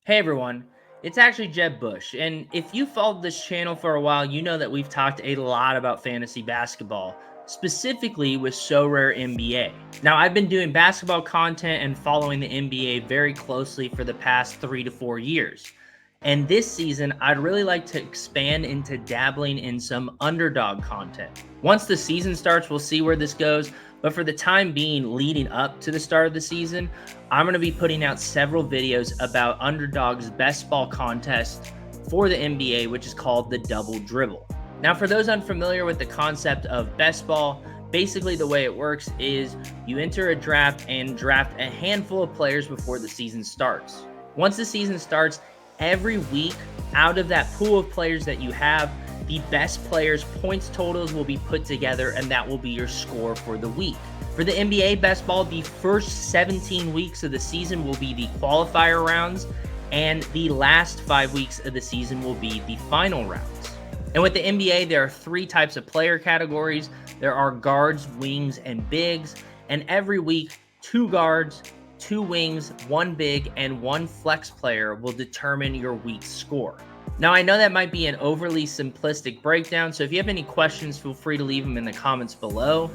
Hey everyone, it's actually Jeb Bush, and if you followed this channel for a while, you know that we've talked a lot about fantasy basketball, specifically with So Rare NBA. Now, I've been doing basketball content and following the NBA very closely for the past 3 to 4 years. And this season, I'd really like to expand into dabbling in some underdog content. Once the season starts, we'll see where this goes. But for the time being, leading up to the start of the season, I'm going to be putting out several videos about Underdog's best ball contest for the NBA, which is called the Double Dribble. Now, for those unfamiliar with the concept of best ball, basically the way it works is you enter a draft and draft a handful of players before the season starts. Once the season starts, every week out of that pool of players that you have, the best players' points totals will be put together, and that will be your score for the week. For the NBA best ball, the first 17 weeks of the season will be the qualifier rounds, and the last 5 weeks of the season will be the final rounds. And with the NBA, there are 3 types of player categories. There are guards, wings, and bigs, and every week, 2 guards, 2 wings, 1 big, and 1 flex player will determine your week's score. Now, I know that might be an overly simplistic breakdown, so if you have any questions, feel free to leave them in the comments below.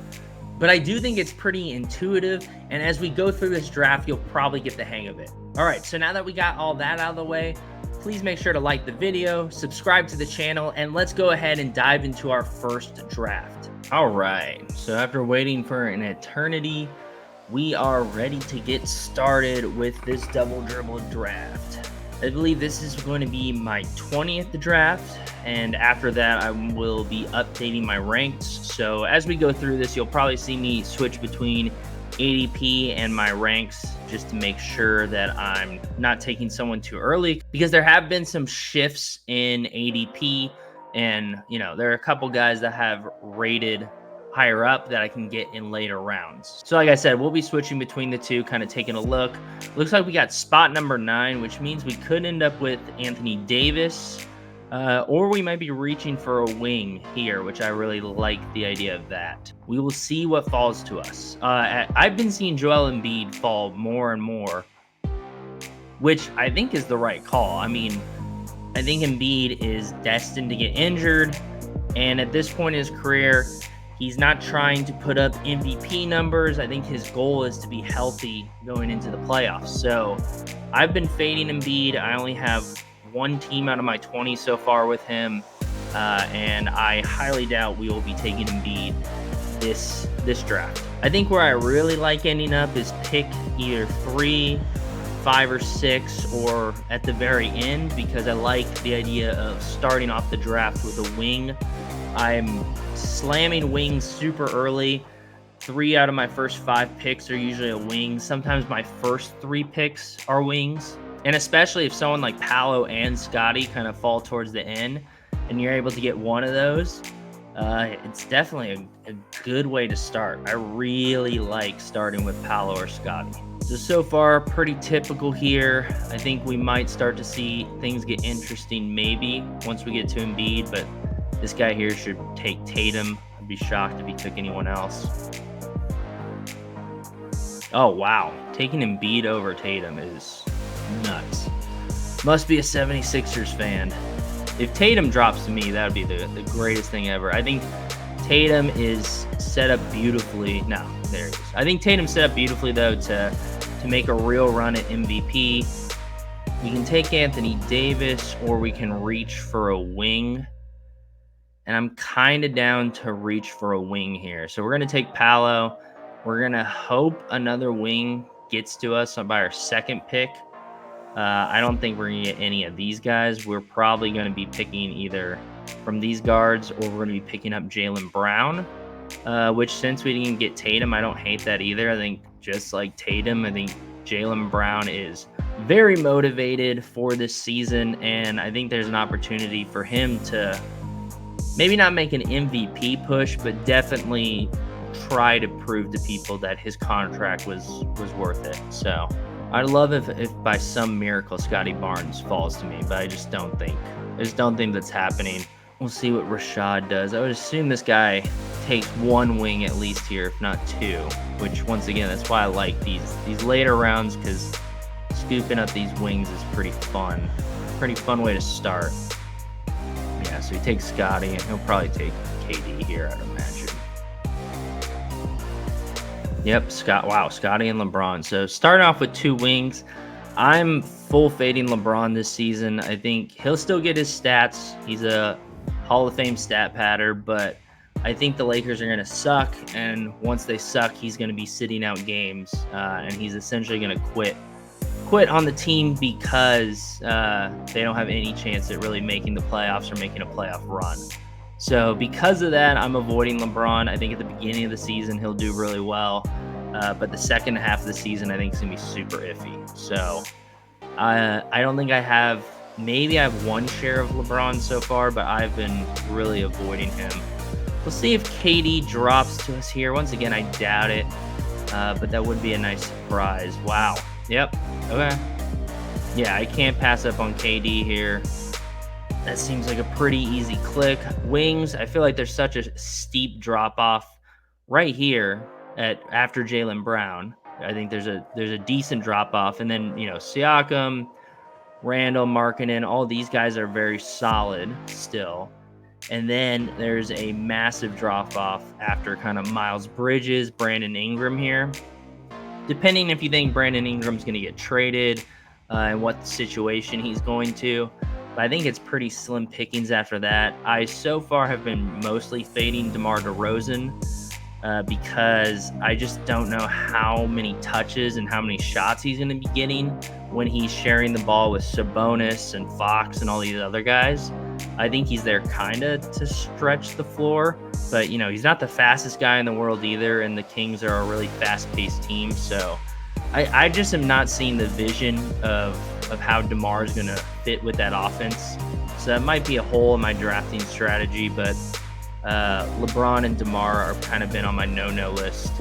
But I do think it's pretty intuitive, and as we go through this draft, you'll probably get the hang of it. All right, so now that we got all that out of the way, please make sure to like the video, subscribe to the channel, and let's go ahead and dive into our first draft. All right, so after waiting for an eternity, we are ready to get started with this double dribble draft. I believe this is going to be my 20th draft, and after that I will be updating my ranks. So as we go through this, you'll probably see me switch between ADP and my ranks just to make sure that I'm not taking someone too early, because there have been some shifts in ADP, and there are a couple guys that have rated higher up that I can get in later rounds. So like I said, we'll be switching between the two, kind of taking a look. Looks like we got spot number 9, which means we could end up with Anthony Davis, or we might be reaching for a wing here, which I really like the idea of that. We will see what falls to us. I've been seeing Joel Embiid fall more and more, which I think is the right call. I mean, I think Embiid is destined to get injured, and at this point in his career, he's not trying to put up MVP numbers. I think his goal is to be healthy going into the playoffs. So I've been fading Embiid. I only have 1 team out of my 20 so far with him. And I highly doubt we will be taking Embiid this draft. I think where I really like ending up is pick either 3, 5, or 6, or at the very end, because I like the idea of starting off the draft with a wing. I'm slamming wings super early. 3 out of my first 5 picks are usually a wing. Sometimes my first 3 picks are wings. And especially if someone like Paolo and Scotty kind of fall towards the end and you're able to get one of those, it's definitely a good way to start. I really like starting with Paolo or Scotty. So far, pretty typical here. I think we might start to see things get interesting maybe once we get to Embiid, but this guy here should take Tatum. I'd be shocked if he took anyone else. Oh, wow. Taking Embiid over Tatum is nuts. Must be a 76ers fan. If Tatum drops to me, that would be the greatest thing ever. I think Tatum is set up beautifully. No, there it is. I think Tatum's set up beautifully, though, to make a real run at MVP. We can take Anthony Davis, or we can reach for a wing. And I'm kind of down to reach for a wing here. So we're going to take Paolo. We're going to hope another wing gets to us by our second pick. I don't think we're going to get any of these guys. We're probably going to be picking either from these guards, or we're going to be picking up Jaylen Brown, which, since we didn't get Tatum, I don't hate that either. I think just like Tatum, I think Jaylen Brown is very motivated for this season, and I think there's an opportunity for him to maybe not make an MVP push, but definitely try to prove to people that his contract was worth it. So I'd love if by some miracle Scotty Barnes falls to me, but I just don't think that's happening. We'll see what Rashad does. I would assume this guy takes 1 wing at least here, if not 2, which once again, that's why I like these later rounds, because scooping up these wings is pretty fun. Pretty fun way to start. Yeah, so he takes Scotty, and he'll probably take KD here, I'd imagine. Yep, Scotty and LeBron. So starting off with 2 wings. I'm full fading LeBron this season. I think he'll still get his stats. He's a Hall of Fame stat patter, but I think the Lakers are going to suck, and once they suck, he's going to be sitting out games, and he's essentially going to quit on the team because they don't have any chance at really making the playoffs or making a playoff run. So because of that, I'm avoiding LeBron. I think at the beginning of the season, he'll do really well. But the second half of the season, I think is going to be super iffy. So I don't think I have, maybe I have 1 share of LeBron so far, but I've been really avoiding him. We'll see if KD drops to us here. Once again, I doubt it, but that would be a nice surprise. Wow. Yep. Okay. Yeah, I can't pass up on KD here. That seems like a pretty easy click. Wings, I feel like there's such a steep drop-off right here after Jaylen Brown. I think there's a decent drop-off. And then, Siakam, Randall, Markkanen, all these guys are very solid still. And then there's a massive drop-off after kind of Miles Bridges, Brandon Ingram here. Depending if you think Brandon Ingram's going to get traded and what situation he's going to. But I think it's pretty slim pickings after that. I so far have been mostly fading DeMar DeRozan because I just don't know how many touches and how many shots he's going to be getting when he's sharing the ball with Sabonis and Fox and all these other guys. I think he's there kind of to stretch the floor, but he's not the fastest guy in the world either, and the Kings are a really fast-paced team, so I just am not seeing the vision of how DeMar is going to fit with that offense. So that might be a hole in my drafting strategy, but LeBron and DeMar are kind of been on my no-no list.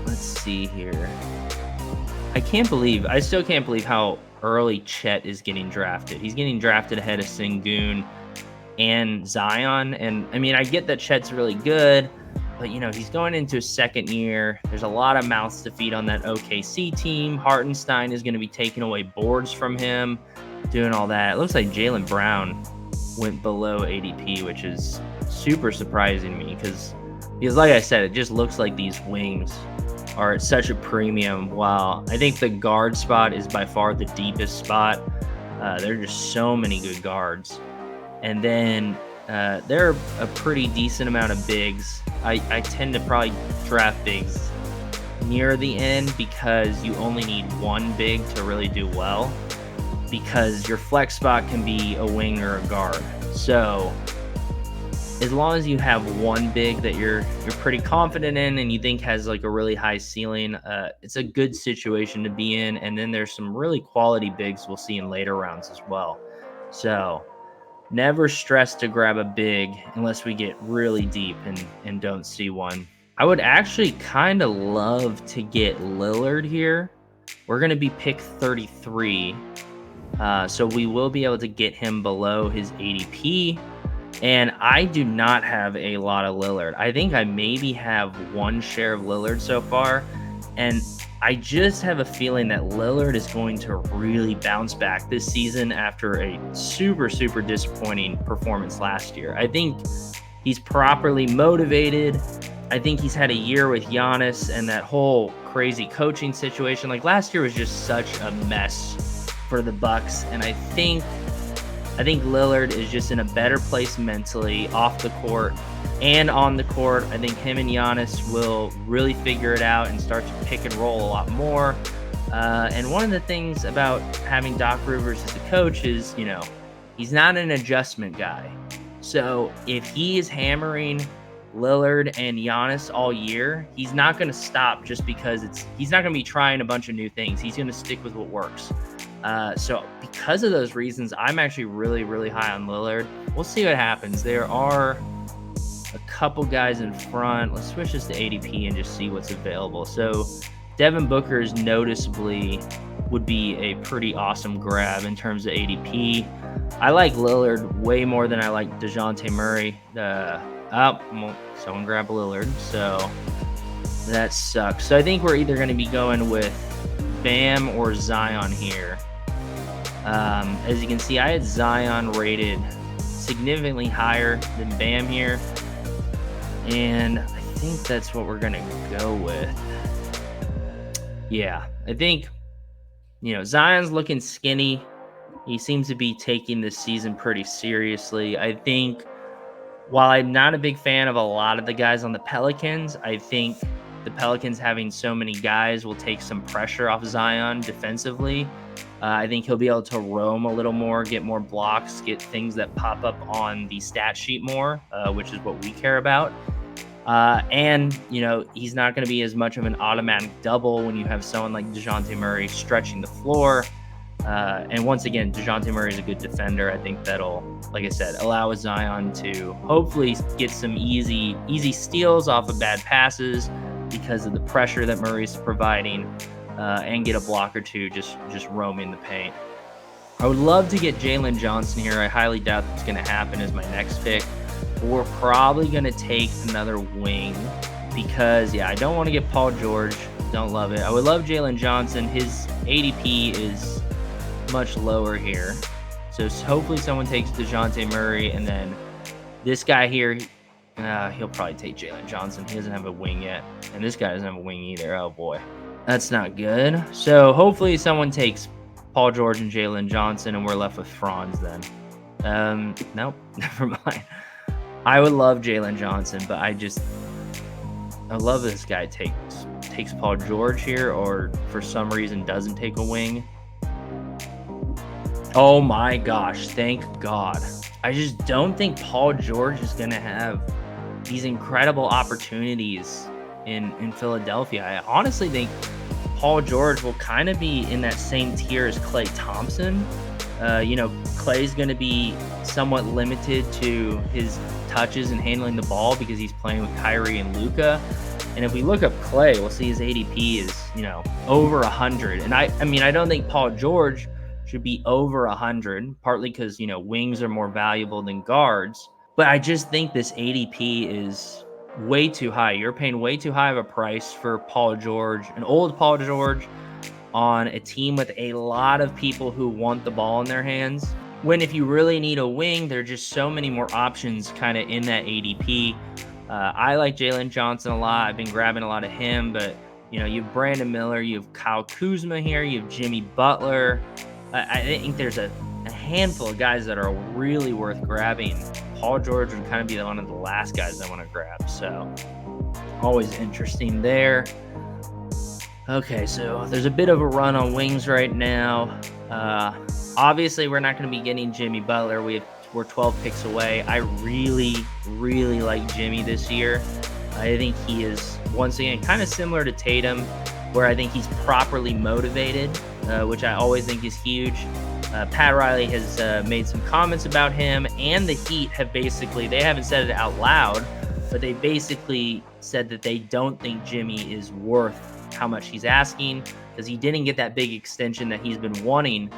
Let's see here. I still can't believe how early Chet is getting drafted. He's getting drafted ahead of Sengun and Zion. And I mean, I get that Chet's really good, but he's going into his second year. There's a lot of mouths to feed on that OKC team. Hartenstein is going to be taking away boards from him, doing all that. It looks like Jaylen Brown went below ADP, which is super surprising to me because like I said, it just looks like these wings are at such a premium. While I think the guard spot is by far the deepest spot. There are just so many good guards. And then there are a pretty decent amount of bigs. I tend to probably draft bigs near the end because you only need 1 big to really do well, because your flex spot can be a wing or a guard. So as long as you have 1 big that you're pretty confident in and you think has like a really high ceiling, it's a good situation to be in. And then there's some really quality bigs we'll see in later rounds as well. So never stress to grab a big unless we get really deep and don't see one. I would actually kind of love to get Lillard here. We're going to be pick 33. So we will be able to get him below his ADP. And I do not have a lot of Lillard. I think I maybe have 1 share of Lillard so far. And I just have a feeling that Lillard is going to really bounce back this season after a super, super disappointing performance last year. I think he's properly motivated. I think he's had a year with Giannis and that whole crazy coaching situation. Like last year was just such a mess for the Bucks. And I think Lillard is just in a better place mentally off the court and on the court. I think him and Giannis will really figure it out and start to pick and roll a lot more. And one of the things about having Doc Rivers as a coach is, he's not an adjustment guy. So if he is hammering Lillard and Giannis all year, he's not going to stop just because he's not going to be trying a bunch of new things. He's going to stick with what works. So because of those reasons, I'm actually really, really high on Lillard. We'll see what happens. There are a couple guys in front. Let's switch this to ADP and just see what's available. So Devin Booker is noticeably would be a pretty awesome grab in terms of ADP. I like Lillard way more than I like DeJounte Murray. Someone grab Lillard. So that sucks. So I think we're either going to be going with Bam or Zion here. As you can see, I had Zion rated significantly higher than Bam here, and I think that's what we're gonna go with. Yeah, I think, Zion's looking skinny. He seems to be taking this season pretty seriously. I think while I'm not a big fan of a lot of the guys on the Pelicans, I think the Pelicans having so many guys will take some pressure off Zion defensively. I think he'll be able to roam a little more, get more blocks, get things that pop up on the stat sheet more, which is what we care about. And, he's not going to be as much of an automatic double when you have someone like DeJounte Murray stretching the floor. And once again, DeJounte Murray is a good defender. I think that'll, like I said, allow Zion to hopefully get some easy steals off of bad passes because of the pressure that Murray's providing, and get a block or two just roaming the paint. I would love to get Jalen Johnson here. I highly doubt that's going to happen as my next pick. We're probably going to take another wing because, I don't want to get Paul George. Don't love it. I would love Jalen Johnson. His ADP is much lower here. So hopefully someone takes DeJounte Murray, and then this guy here, he'll probably take Jalen Johnson. He doesn't have a wing yet. And this guy doesn't have a wing either. Oh, boy. That's not good. So hopefully someone takes Paul George and Jalen Johnson, and we're left with Franz then. Nope, never mind. I would love Jalen Johnson, but I love this guy takes Paul George here, or for some reason doesn't take a wing. Oh my gosh, thank God. I just don't think Paul George is going to have these incredible opportunities in Philadelphia. I honestly think Paul George will kind of be in that same tier as Klay Thompson. Klay's going to be somewhat limited to his touches and handling the ball because he's playing with Kyrie and Luka. And if we look up Klay, we'll see his ADP is, over 100. And I don't think Paul George should be over 100, partly because, wings are more valuable than guards. But I just think this ADP is way too high. You're paying way too high of a price for Paul George, an old Paul George, on a team with a lot of people who want the ball in their hands. When if you really need a wing, there are just so many more options kind of in that ADP. I like Jalen Johnson a lot. I've been grabbing a lot of him, but you have Brandon Miller, you have Kyle Kuzma here, you have Jimmy Butler. I think there's a handful of guys that are really worth grabbing. Paul George would kind of be one of the last guys I want to grab. So always interesting there. Okay, so there's a bit of a run on wings right now. Obviously, we're not going to be getting Jimmy Butler. We're 12 picks away. I really, really like Jimmy this year. I think he is, once again, kind of similar to Tatum, where I think he's properly motivated, which I always think is huge. Pat Riley has made some comments about him, and the Heat have they haven't said it out loud, but they basically said that they don't think Jimmy is worth how much he's asking because he didn't get that big extension that he's been wanting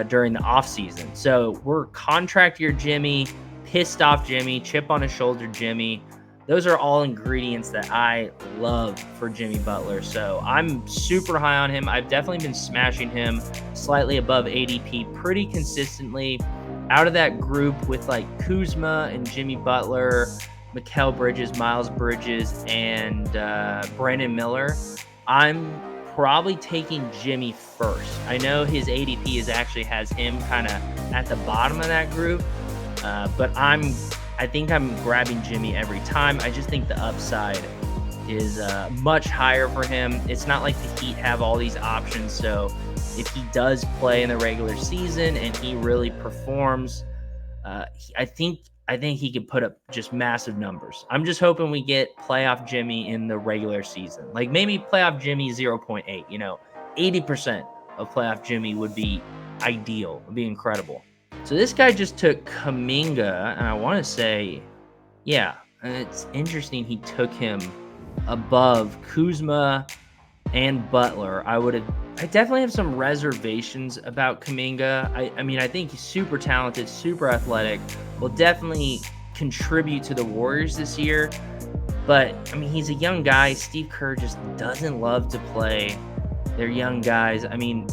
during the offseason. So we're contract year Jimmy, pissed off Jimmy, chip on his shoulder Jimmy. Those are all ingredients that I love for Jimmy Butler. So I'm super high on him. I've definitely been smashing him slightly above ADP pretty consistently. Out of that group with like Kuzma and Jimmy Butler, Mikal Bridges, Miles Bridges, and Brandon Miller, I'm probably taking Jimmy first. I know his ADP actually has him kind of at the bottom of that group, but I think I'm grabbing Jimmy every time. I just think the upside is much higher for him. It's not like the Heat have all these options, so if he does play in the regular season and he really performs, I think he could put up just massive numbers. I'm just hoping we get playoff Jimmy in the regular season. Like maybe playoff Jimmy 0.8, 80% of playoff Jimmy would be ideal, would be incredible. So this guy just took Kuminga, and I want to say, it's interesting he took him above Kuzma and Butler. I definitely have some reservations about Kuminga. I think he's super talented, super athletic, will definitely contribute to the Warriors this year. But, he's a young guy. Steve Kerr just doesn't love to play their young guys.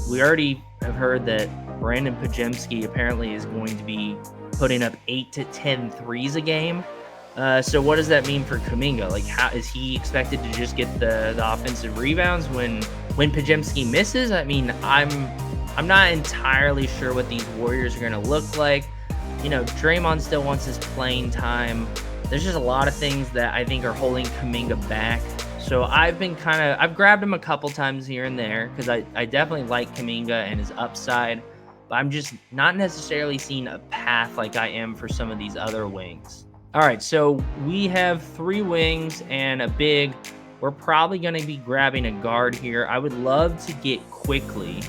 We already have heard that Brandon Pajemski apparently is going to be putting up 8 to 10 threes a game. So what does that mean for Kuminga? Like, how is he expected to just get the offensive rebounds when Pajemski misses? I mean, I'm not entirely sure what these Warriors are going to look like. You know, Draymond still wants his playing time. There's just a lot of things that I think are holding Kuminga back. So I've grabbed him a couple times here and there because I definitely like Kuminga and his upside, but I'm just not necessarily seeing a path like I am for some of these other wings. All right, so we have 3 wings and a big. We're probably going to be grabbing a guard here. I would love to get Quickly.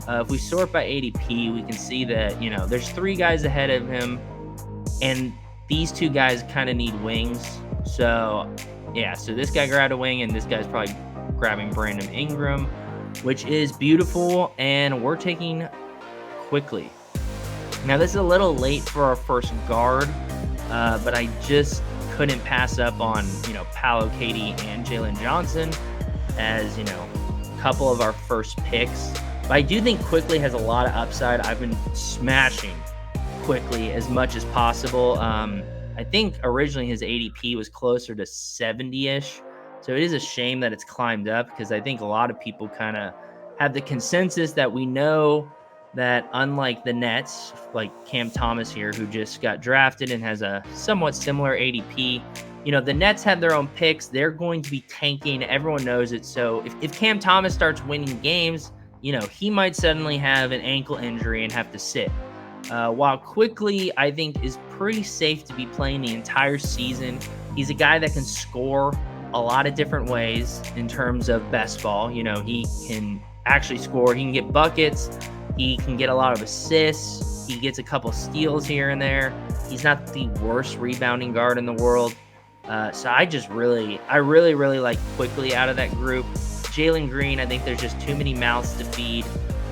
If we sort by ADP, we can see that, you know, there's 3 guys ahead of him, and these 2 guys kind of need wings. So, yeah, so this guy grabbed a wing, and this guy's probably grabbing Brandon Ingram, which is beautiful, and we're taking Quickly. Now, this is a little late for our first guard, but I just couldn't pass up on, you know, Paolo Katie and Jalen Johnson as, you know, a couple of our first picks. But I do think Quickly has a lot of upside. I've been smashing Quickly as much as possible. I think originally his ADP was closer to 70-ish. So it is a shame that it's climbed up because I think a lot of people kind of have the consensus that we know that unlike the Nets, like Cam Thomas here, who just got drafted and has a somewhat similar ADP, you know, the Nets have their own picks. They're going to be tanking. Everyone knows it. So if Cam Thomas starts winning games, you know, he might suddenly have an ankle injury and have to sit. While Quickly, I think, is pretty safe to be playing the entire season. He's a guy that can score a lot of different ways in terms of best ball. You know, he can actually score. He can get buckets. He can get a lot of assists. He gets a couple steals here and there. He's not the worst rebounding guard in the world. So I really like Quickly out of that group. Jalen Green, I think there's just too many mouths to feed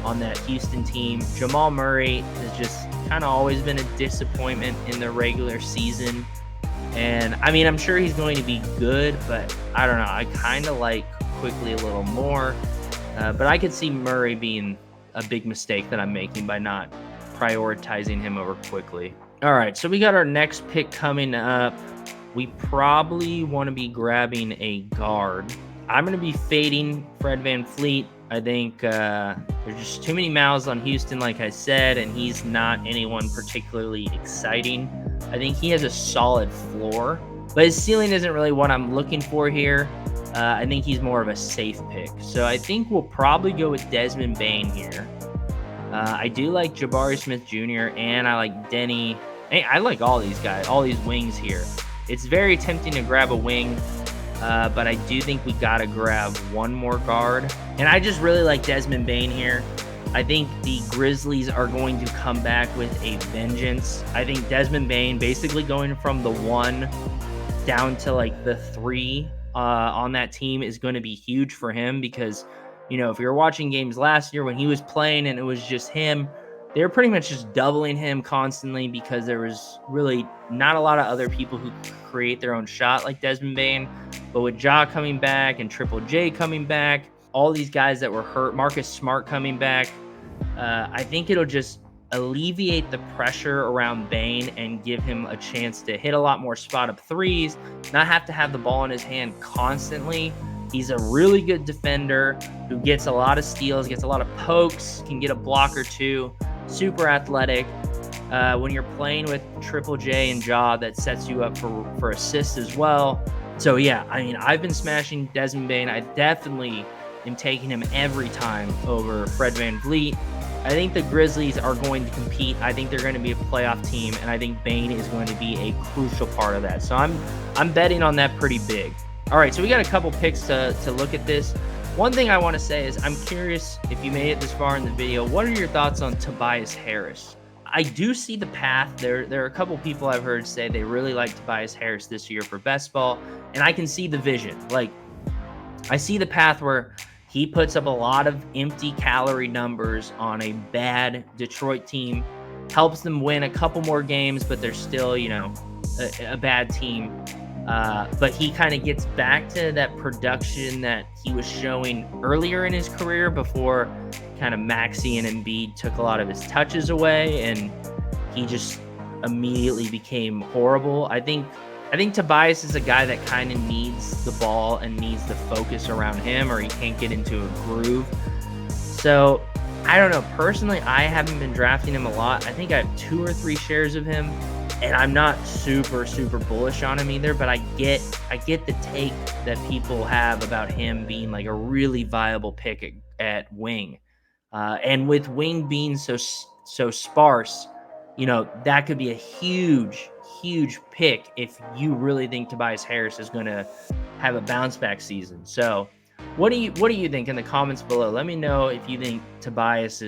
on that Houston team. Jamal Murray has just kind of always been a disappointment in the regular season. And I mean, I'm sure he's going to be good, but I don't know. I kind of like Quickly a little more. But I could see Murray being a big mistake that I'm making by not prioritizing him over Quickly. All right, so we got our next pick coming up. We probably want to be grabbing a guard. I'm going to be fading Fred VanVleet. I think there's just too many mouths on Houston, like I said, and he's not anyone particularly exciting. I think he has a solid floor, but his ceiling isn't really what I'm looking for here. I think he's more of a safe pick. So I think we'll probably go with Desmond Bane here. I do like Jabari Smith Jr. and I like Denny. I like all these guys, all these wings here. It's very tempting to grab a wing, but I do think we got to grab one more guard. And I just really like Desmond Bane here. I think the Grizzlies are going to come back with a vengeance. I think Desmond Bane basically going from the 1 down to like the 3 on that team is going to be huge for him because, you know, if you were watching games last year when he was playing and it was just him, they were pretty much just doubling him constantly because there was really not a lot of other people who create their own shot like Desmond Bane. But with Ja coming back and Triple J coming back, all these guys that were hurt, Marcus Smart coming back, I think it'll just alleviate the pressure around Bane and give him a chance to hit a lot more spot-up threes, not have to have the ball in his hand constantly. He's a really good defender who gets a lot of steals, gets a lot of pokes, can get a block or two, super athletic. When you're playing with Triple J and Ja, that sets you up for assists as well. So, yeah, I mean, I've been smashing Desmond Bane. I definitely am taking him every time over Fred VanVleet. I think the Grizzlies are going to compete. I think they're going to be a playoff team, and I think Bane is going to be a crucial part of that. So I'm betting on that pretty big. All right, so we got a couple picks to look at this. One thing I want to say is I'm curious if you made it this far in the video, what are your thoughts on Tobias Harris? I do see the path. There are a couple people I've heard say they really like Tobias Harris this year for best ball, and I can see the vision. Like, I see the path where he puts up a lot of empty calorie numbers on a bad Detroit team, helps them win a couple more games, but they're still, you know, a bad team. But he kind of gets back to that production that he was showing earlier in his career before kind of Maxey and Embiid took a lot of his touches away, and he just immediately became horrible. I think Tobias is a guy that kind of needs the ball and needs the focus around him, or he can't get into a groove. So I don't know. Personally, I haven't been drafting him a lot. I think I have 2 or 3 shares of him, and I'm not super bullish on him either. But I get the take that people have about him being like a really viable pick at wing, and with wing being so sparse, that could be a huge pick if you really think Tobias Harris is going to have a bounce back season. So what do you think in the comments below? Let me know if you think Tobias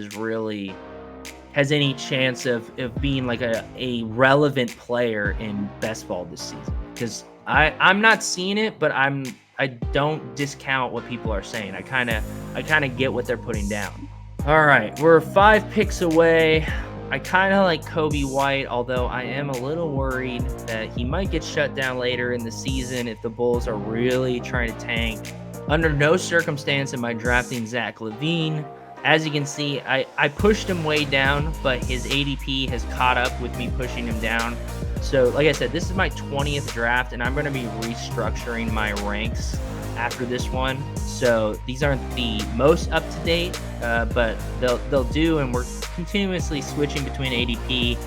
has any chance of being like a relevant player in best ball this season, because I'm not seeing it, but I don't discount what people are saying. I kind of get what they're putting down. All right, we're 5 picks away. I kind of like Kobe White, although I am a little worried that he might get shut down later in the season if the Bulls are really trying to tank. Under no circumstance am I drafting Zach LaVine. As you can see, I pushed him way down, but his ADP has caught up with me pushing him down. So like I said, this is my 20th draft, and I'm going to be restructuring my ranks after this one. So these aren't the most up-to-date, but they'll do, and we're continuously switching between ADP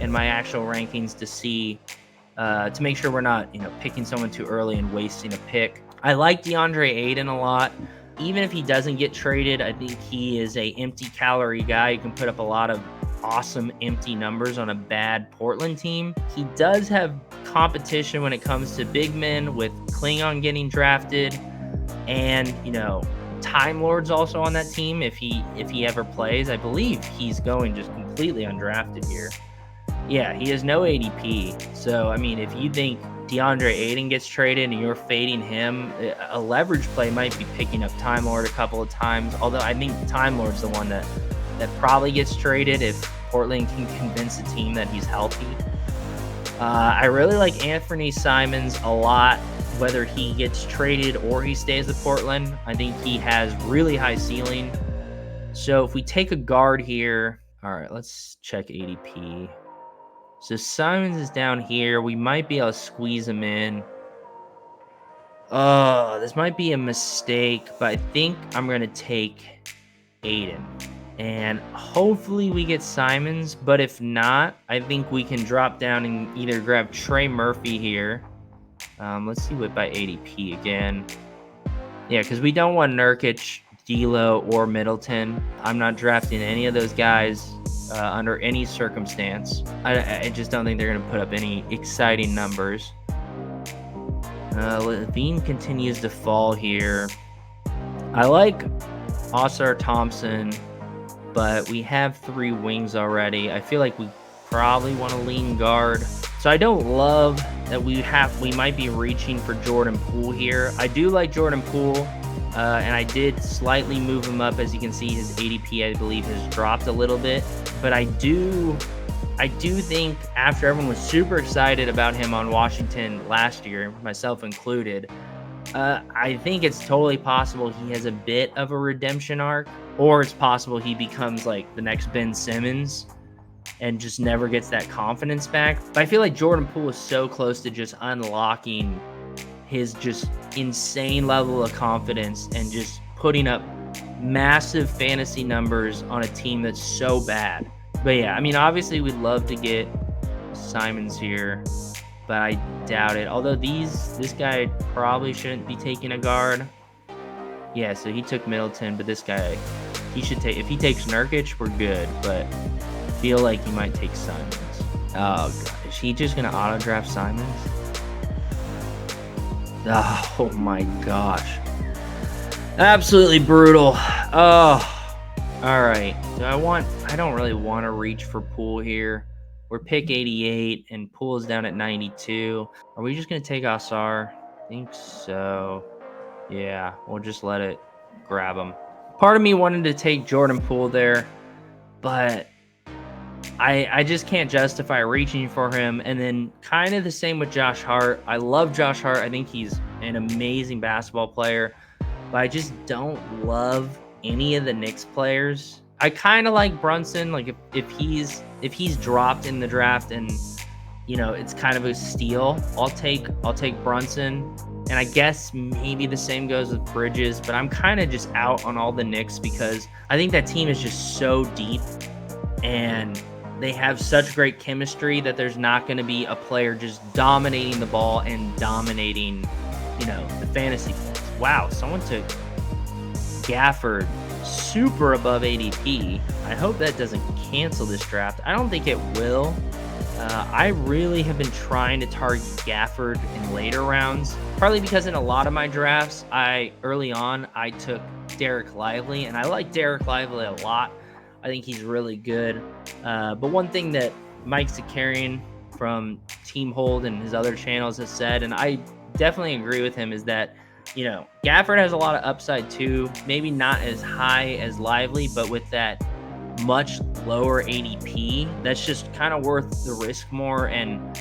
and my actual rankings to see to make sure we're not picking someone too early and wasting a pick. I like DeAndre Ayton a lot. Even if he doesn't get traded, I think he is a empty calorie guy who can put up a lot of awesome empty numbers on a bad Portland team. He does have competition when it comes to big men, with Klingon getting drafted, and Time Lord's also on that team if he ever plays. I believe he's going just completely undrafted here. Yeah, he has no ADP. So I mean, if you think DeAndre Ayton gets traded and you're fading him, a leverage play might be picking up Time Lord a couple of times, although I think Time Lord's the one that probably gets traded if Portland can convince the team that he's healthy. I really like Anthony Simons a lot, whether he gets traded or he stays with Portland. I think he has really high ceiling. So if we take a guard here, all right, let's check ADP. So Simons is down here. We might be able to squeeze him in. Oh, this might be a mistake, but I think I'm going to take Ayton. And hopefully we get Simons, but if not, I think we can drop down and either grab Trey Murphy here. Let's see what by ADP again. Yeah, because we don't want Nurkic, D'Lo, or Middleton. I'm not drafting any of those guys under any circumstance. I just don't think they're going to put up any exciting numbers. LaVine continues to fall here. I like Oscar Thompson, but we have 3 wings already. I feel like we probably want to lean guard. So I don't love that we might be reaching for Jordan Poole here. I do like Jordan Poole, and I did slightly move him up. As you can see, his ADP, I believe, has dropped a little bit. But I do think after everyone was super excited about him on Washington last year, myself included, I think it's totally possible he has a bit of a redemption arc, or it's possible he becomes like the next Ben Simmons and just never gets that confidence back. But I feel like Jordan Poole is so close to just unlocking his just insane level of confidence and just putting up massive fantasy numbers on a team that's so bad. But yeah, I mean, obviously we'd love to get Simons here, but I doubt it. Although this guy probably shouldn't be taking a guard. Yeah, so he took Middleton, but this guy, he should take, if he takes Nurkic, we're good, but I feel like he might take Simons. Oh, God. Is he just going to auto-draft Simons? Oh, my gosh. Absolutely brutal. Oh, all right. So I don't really want to reach for Poole here. We're pick 88, and Poole is down at 92. Are we just going to take Asar? I think so. Yeah, we'll just let it grab him. Part of me wanted to take Jordan Poole there, but I just can't justify reaching for him. And then kind of the same with Josh Hart. I love Josh Hart. I think he's an amazing basketball player, but I just don't love any of the Knicks players. I kind of like Brunson. Like if he's dropped in the draft and it's kind of a steal, I'll take Brunson. And I guess maybe the same goes with Bridges, but I'm kind of just out on all the Knicks because I think that team is just so deep and they have such great chemistry that there's not going to be a player just dominating the ball and dominating, the fantasy points. Wow, someone took Gafford super above ADP. I hope that doesn't cancel this draft. I don't think it will. I really have been trying to target Gafford in later rounds, partly because in a lot of my drafts, early on, I took Derek Lively, and I like Derek Lively a lot. I think he's really good. But one thing that Mike Zakarian from Team Hold and his other channels has said, and I definitely agree with him, is that, Gafford has a lot of upside too. Maybe not as high as Lively, but with that much lower ADP, that's just kind of worth the risk more. And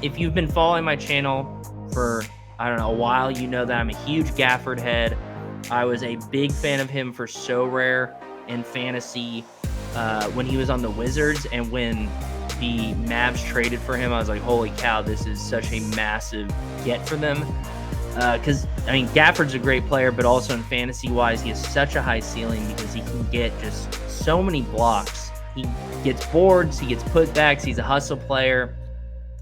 if you've been following my channel for, a while, you know that I'm a huge Gafford head. I was a big fan of him for So Rare in fantasy when he was on the Wizards, and when the Mavs traded for him, I was like, holy cow, this is such a massive get for them. Because, Gafford's a great player, but also in fantasy-wise, he has such a high ceiling because he can get just so many blocks. He gets boards, he gets putbacks, he's a hustle player.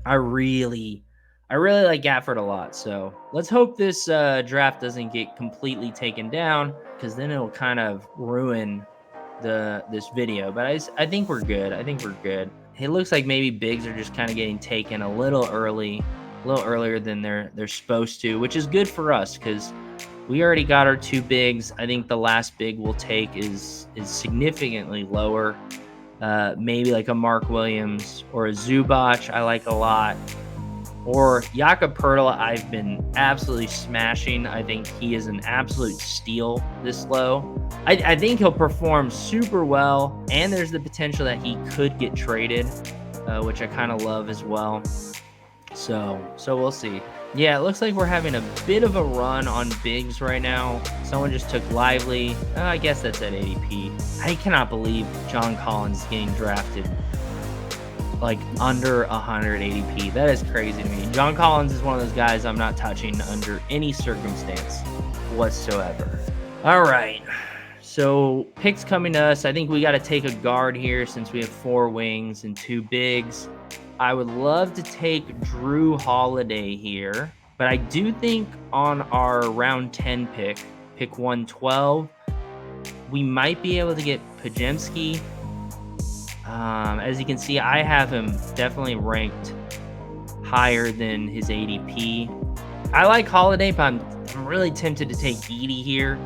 I really like Gafford a lot. So let's hope this draft doesn't get completely taken down, because then it'll kind of ruin this video. But I think we're good. It looks like maybe bigs are just kind of getting taken a little earlier than they're supposed to, which is good for us because we already got our 2 bigs. I think the last big we'll take is significantly lower. Maybe like a Mark Williams or a Zubac I like a lot. Or Jakob Poeltl, I've been absolutely smashing. I think he is an absolute steal this low. I think he'll perform super well, and there's the potential that he could get traded, which I kind of love as well. So we'll see. Yeah, it looks like we're having a bit of a run on bigs right now. Someone just took Lively. I guess that's at ADP. I cannot believe John Collins is getting drafted like under 100 ADP. That is crazy to me. John Collins is one of those guys I'm not touching under any circumstance whatsoever. All right. So picks coming to us. I think we got to take a guard here since we have 4 wings and 2 bigs. I would love to take Drew Holiday here, but I do think on our round 10 pick 112, we might be able to get Podziemski. As you can see, I have him definitely ranked higher than his ADP. I like Holiday, but I'm really tempted to take Edey here.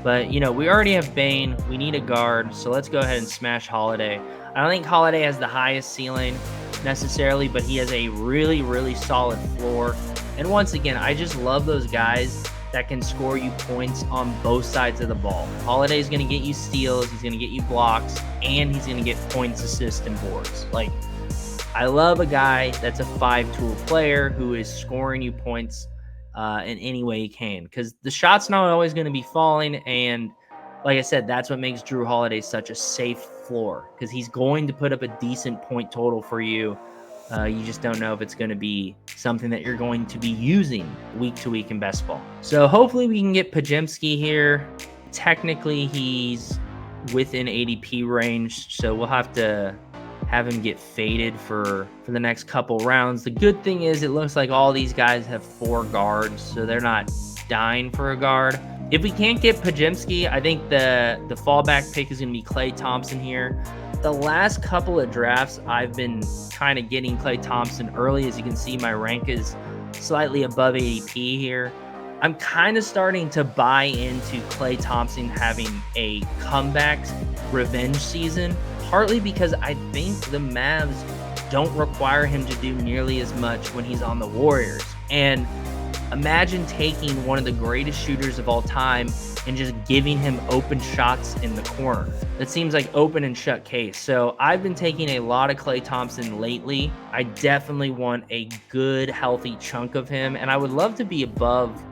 But, we already have Bane. We need a guard, so let's go ahead and smash Holiday. I don't think Holiday has the highest ceiling necessarily, but he has a really, really solid floor. And once again, I just love those guys that can score you points on both sides of the ball. Holiday's going to get you steals, he's going to get you blocks, and he's going to get points, assists, and boards. Like, I love a guy that's a 5-tool player who is scoring you points in any way he can, because the shot's not always going to be falling, and like I said, that's what makes Drew Holiday such a safe floor, because he's going to put up a decent point total for you. You just don't know if it's going to be something that you're going to be using week to week in best ball. So hopefully we can get Podziemski here. Technically, he's within ADP range, so we'll have to have him get faded for the next couple rounds. The good thing is it looks like all these guys have 4 guards, so they're not dying for a guard. If we can't get Podziemski, I think the fallback pick is going to be Klay Thompson here. The last couple of drafts, I've been kind of getting Klay Thompson early. As you can see, my rank is slightly above ADP here. I'm kind of starting to buy into Klay Thompson having a comeback revenge season, partly because I think the Mavs don't require him to do nearly as much when he's on the Warriors. And imagine taking one of the greatest shooters of all time and just giving him open shots in the corner. That seems like open and shut case. So I've been taking a lot of Klay Thompson lately. I definitely want a good, healthy chunk of him, and I would love to be above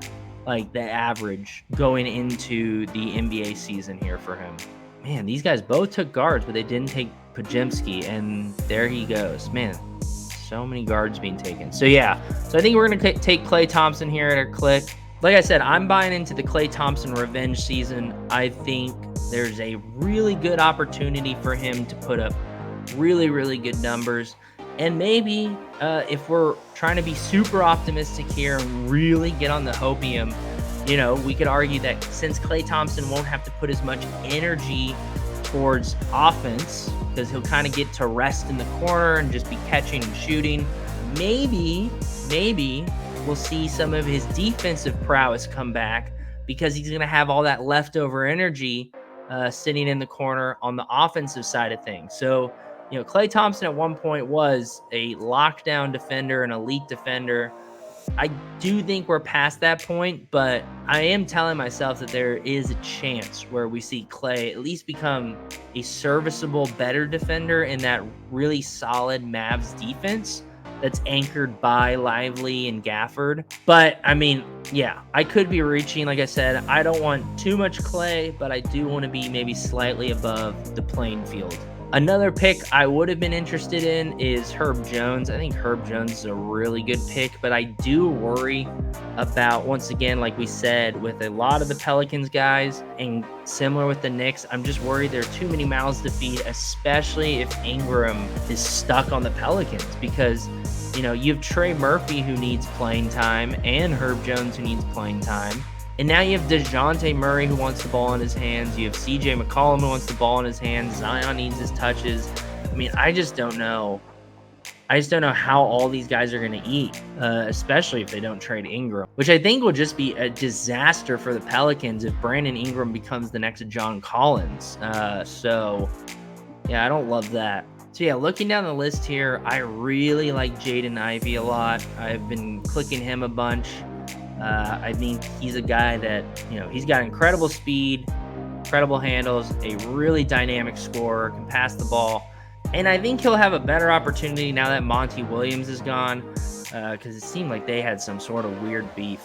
like the average going into the NBA season here for him. Man, these guys both took guards, but they didn't take Podziemski, and there he goes. Man, so many guards being taken. So yeah, so I think we're going to take Klay Thompson here at our click. Like I said, I'm buying into the Klay Thompson revenge season. I think there's a really good opportunity for him to put up really, really good numbers. And maybe if we're trying to be super optimistic here and really get on the hopium, you know, we could argue that since Klay Thompson won't have to put as much energy towards offense because he'll kind of get to rest in the corner and just be catching and shooting, maybe we'll see some of his defensive prowess come back because he's going to have all that leftover energy sitting in the corner on the offensive side of things. So, you know, Klay Thompson at one point was a lockdown defender, an elite defender. I do think we're past that point, but I am telling myself that there is a chance where we see Klay at least become a serviceable, better defender in that really solid Mavs defense that's anchored by Lively and Gafford. But I mean, yeah, I could be reaching. Like I said, I don't want too much Klay, but I do want to be maybe slightly above the playing field. Another pick I would have been interested in is Herb Jones. I think Herb Jones is a really good pick, but I do worry about, once again, like we said, with a lot of the Pelicans guys and similar with the Knicks, I'm just worried there are too many mouths to feed, especially if Ingram is stuck on the Pelicans because, you know, you have Trey Murphy who needs playing time and Herb Jones who needs playing time. And now you have DeJounte Murray who wants the ball in his hands. You have CJ McCollum who wants the ball in his hands. Zion needs his touches. I mean, I just don't know. I just don't know how all these guys are going to eat, especially if they don't trade Ingram, which I think would just be a disaster for the Pelicans if Brandon Ingram becomes the next John Collins. So, yeah, I don't love that. So, yeah, looking down the list here, I really like Jaden Ivey a lot. I've been clicking him a bunch. I think he's a guy that, you know, he's got incredible speed, incredible handles, a really dynamic scorer, can pass the ball. And I think he'll have a better opportunity now that Monty Williams is gone because it seemed like they had some sort of weird beef.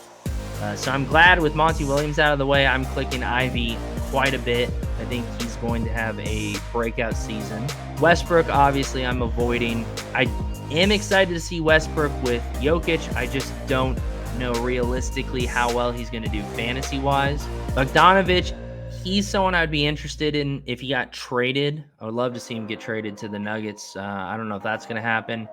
So I'm glad with Monty Williams out of the way, I'm clicking Ivy quite a bit. I think he's going to have a breakout season. Westbrook, obviously, I'm avoiding. I am excited to see Westbrook with Jokic. I just don't know realistically how well he's going to do fantasy-wise. Bogdanovic, he's someone I'd be interested in if he got traded. I would love to see him get traded to the Nuggets. I don't know if that's going to happen.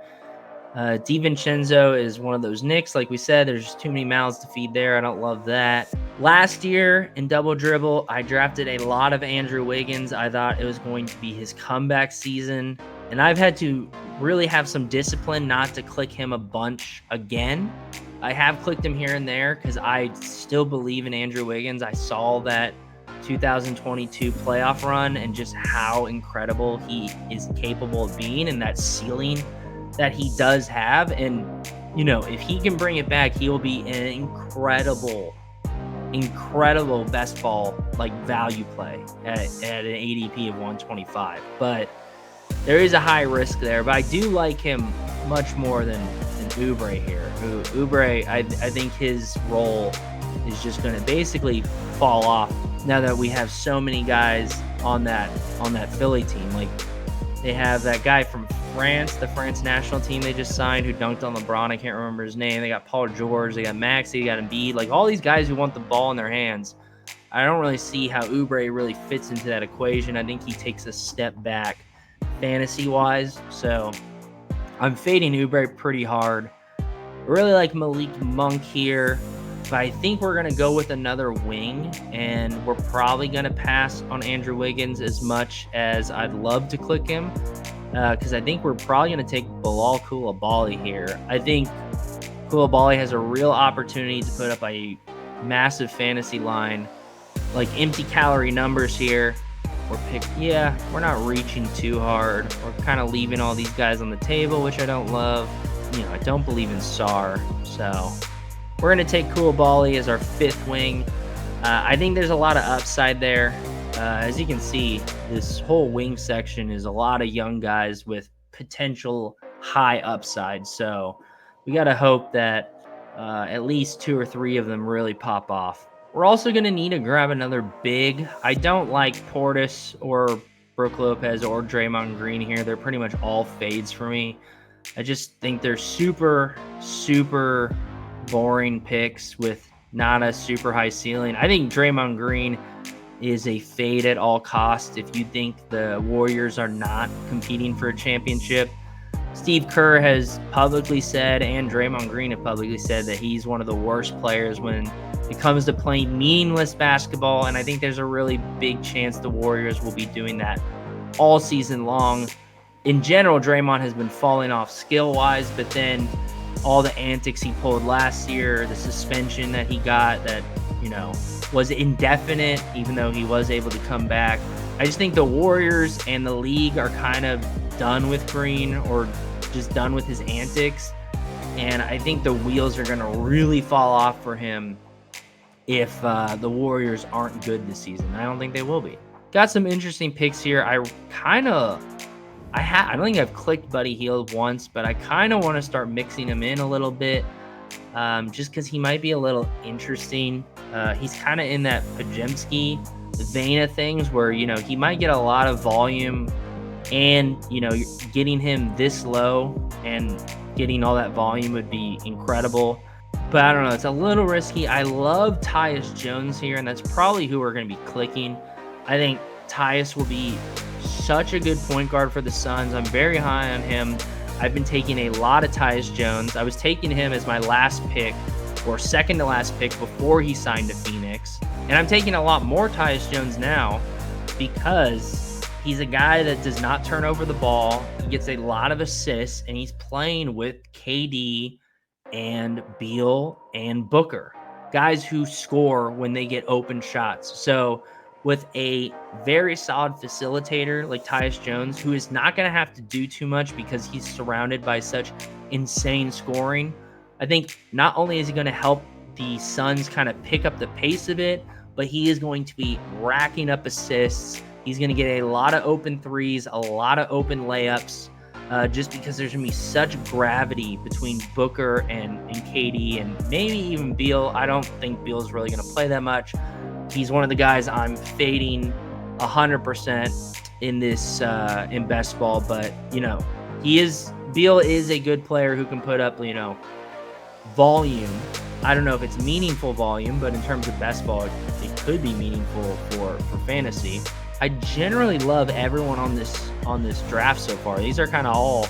DiVincenzo is one of those Knicks. Like we said, there's just too many mouths to feed there. I don't love that. Last year in Double Dribble, I drafted a lot of Andrew Wiggins. I thought it was going to be his comeback season. And I've had to really have some discipline not to click him a bunch again. I have clicked him here and there because I still believe in Andrew Wiggins. I saw that 2022 playoff run and just how incredible he is capable of being and that ceiling that he does have. And, you know, if he can bring it back, he will be an incredible best ball, like, value play at an ADP of 125. But there is a high risk there. But I do like him much more than Oubre here. Oubre, I think his role is just going to basically fall off now that we have so many guys on that Philly team. Like, they have that guy from France, the France national team they just signed, who dunked on LeBron. I can't remember his name. They got Paul George, they got Maxey, they got Embiid. Like, all these guys who want the ball in their hands. I don't really see how Oubre really fits into that equation. I think he takes a step back fantasy-wise. So I'm fading Oubre pretty hard. I really like Malik Monk here, but I think we're going to go with another wing, and we're probably going to pass on Andrew Wiggins as much as I'd love to click him, because I think we're probably going to take Bilal Coulibaly here. I think Coulibaly has a real opportunity to put up a massive fantasy line, like empty calorie numbers here. We're not reaching too hard. We're kind of leaving all these guys on the table, which I don't love. You know, I don't believe in Sarr, so we're going to take Coulibaly as our fifth wing. I think there's a lot of upside there. As you can see, this whole wing section is a lot of young guys with potential high upside. So we got to hope that at least 2 or 3 of them really pop off. We're also going to need to grab another big. I don't like Portis or Brook Lopez or Draymond Green here. They're pretty much all fades for me. I just think they're super, super boring picks with not a super high ceiling. I think Draymond Green is a fade at all costs if you think the Warriors are not competing for a championship. Steve Kerr has publicly said, and Draymond Green have publicly said, that he's one of the worst players when it comes to playing meaningless basketball, and I think there's a really big chance the Warriors will be doing that all season long. In general, Draymond has been falling off skill-wise, but then all the antics he pulled last year, the suspension that he got that, was indefinite, even though he was able to come back. I just think the Warriors and the league are kind of done with Green, or just done with his antics. And I think the wheels are going to really fall off for him if the Warriors aren't good this season. I don't think they will be. Got some interesting picks here. I don't think I've clicked Buddy Hield once, but I kind of want to start mixing him in a little bit, just because he might be a little interesting. He's kind of in that Pajemski vein of things where, he might get a lot of volume, and, getting him this low and getting all that volume would be incredible. But I don't know. It's a little risky. I love Tyus Jones here, and that's probably who we're going to be clicking. I think Tyus will be such a good point guard for the Suns. I'm very high on him. I've been taking a lot of Tyus Jones. I was taking him as my last pick, or second to last pick, before he signed to Phoenix. And I'm taking a lot more Tyus Jones now because he's a guy that does not turn over the ball. He gets a lot of assists, and he's playing with KD and Beal and Booker, guys who score when they get open shots. So with a very solid facilitator like Tyus Jones, who is not going to have to do too much because he's surrounded by such insane scoring, I think not only is he going to help the Suns kind of pick up the pace of it, but he is going to be racking up assists. He's going to get a lot of open threes, a lot of open layups, just because there's going to be such gravity between Booker and KD and maybe even Beal. I don't think Beal's really going to play that much. He's one of the guys I'm fading 100% in this in best ball, but Beal is a good player who can put up volume. I don't know if it's meaningful volume, but in terms of best ball, it could be meaningful for fantasy. I generally love everyone on this draft so far. These are kind of all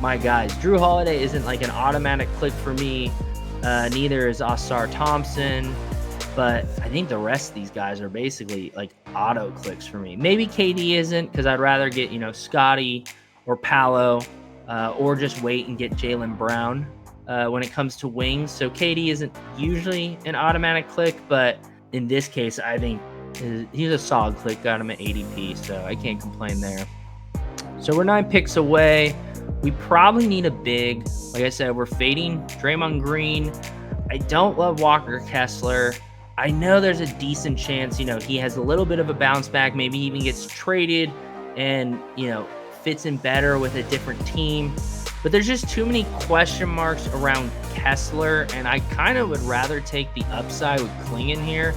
my guys. Drew Holiday isn't like an automatic click for me. Neither is Ausar Thompson. But I think the rest of these guys are basically like auto clicks for me. Maybe KD isn't, because I'd rather get, Scotty or Paolo, or just wait and get Jaylen Brown when it comes to wings. So KD isn't usually an automatic click, but in this case, I think he's a solid click. Got him at ADP, so I can't complain there. So we're 9 picks away. We probably need a big. Like I said, we're fading Draymond Green. I don't love Walker Kessler. I know there's a decent chance, he has a little bit of a bounce back, maybe even gets traded and, fits in better with a different team. But there's just too many question marks around Kessler, and I kind of would rather take the upside with Klingon here.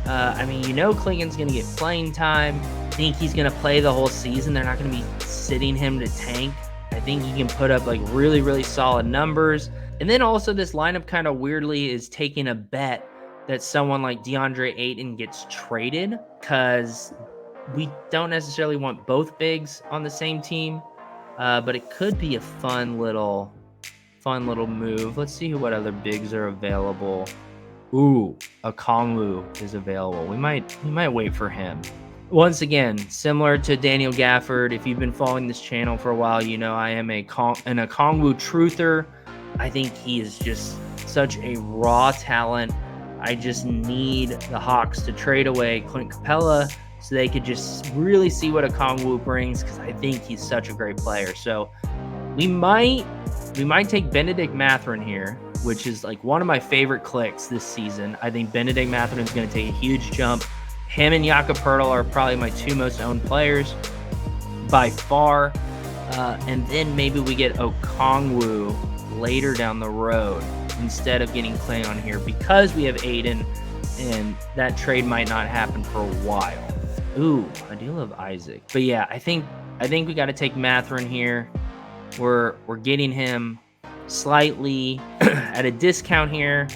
Klingon's going to get playing time. I think he's going to play the whole season. They're not going to be sitting him to tank. I think he can put up like really, really solid numbers. And then also this lineup kind of weirdly is taking a bet that someone like DeAndre Ayton gets traded, because we don't necessarily want both bigs on the same team, but it could be a fun little move. Let's see what other bigs are available. Ooh, Okongwu is available. We might wait for him. Once again, similar to Daniel Gafford, if you've been following this channel for a while, I am an Okongwu truther. I think he is just such a raw talent. I just need the Hawks to trade away Clint Capella so they could just really see what Okongwu brings, because I think he's such a great player. So we might take Benedict Mathurin here, which is like one of my favorite clicks this season. I think Benedict Mathurin is going to take a huge jump. Him and Jakob Poeltl are probably my 2 most owned players by far. And then maybe we get Okongwu later down the road. instead of getting Clay on here because we have Aiden, and that trade might not happen for a while. Ooh, I do love Isaac. But yeah, I think we got to take Mathurin here. We're getting him slightly at a discount here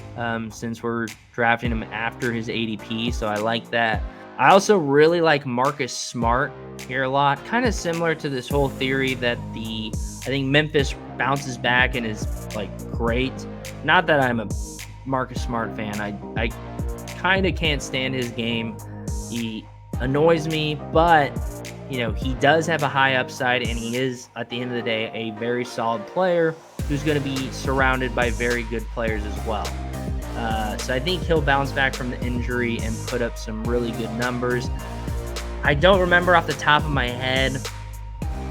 since we're drafting him after his ADP, so I like that. I also really like Marcus Smart here a lot, kind of similar to this whole theory that I think Memphis bounces back and is like great. Not that I'm a Marcus Smart fan. I kind of can't stand his game. He annoys me, but you know, he does have a high upside, and he is, at the end of the day, a very solid player who's going to be surrounded by very good players as well. So I think he'll bounce back from the injury and put up some really good numbers. I don't remember off the top of my head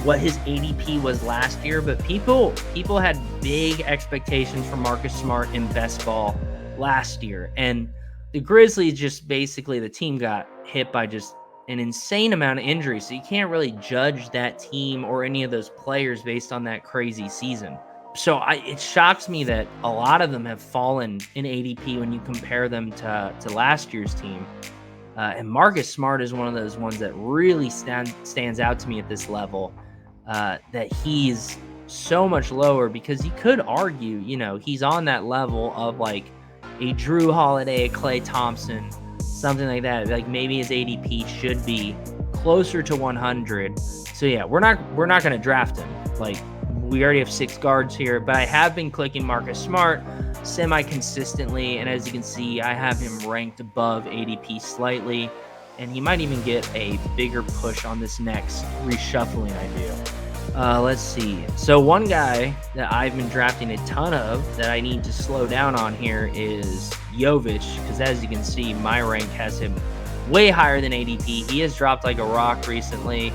what his ADP was last year, but people had big expectations for Marcus Smart in best ball last year. And the Grizzlies just basically, the team got hit by just an insane amount of injuries. So you can't really judge that team or any of those players based on that crazy season. So it shocks me that a lot of them have fallen in ADP when you compare them to last year's team. And Marcus Smart is one of those ones that really stands out to me at this level, that he's so much lower, because you could argue, you know, he's on that level of like a Drew Holiday, a Klay Thompson, something like that. Like maybe his ADP should be closer to 100. So yeah, we're not going to draft him. Like, we already have 6 guards here, but I have been clicking Marcus Smart semi-consistently, and as you can see, I have him ranked above ADP slightly, and he might even get a bigger push on this next reshuffling I do. Let's see. So one guy that I've been drafting a ton of that I need to slow down on here is Jovic, because as you can see, my rank has him way higher than ADP. He has dropped like a rock recently.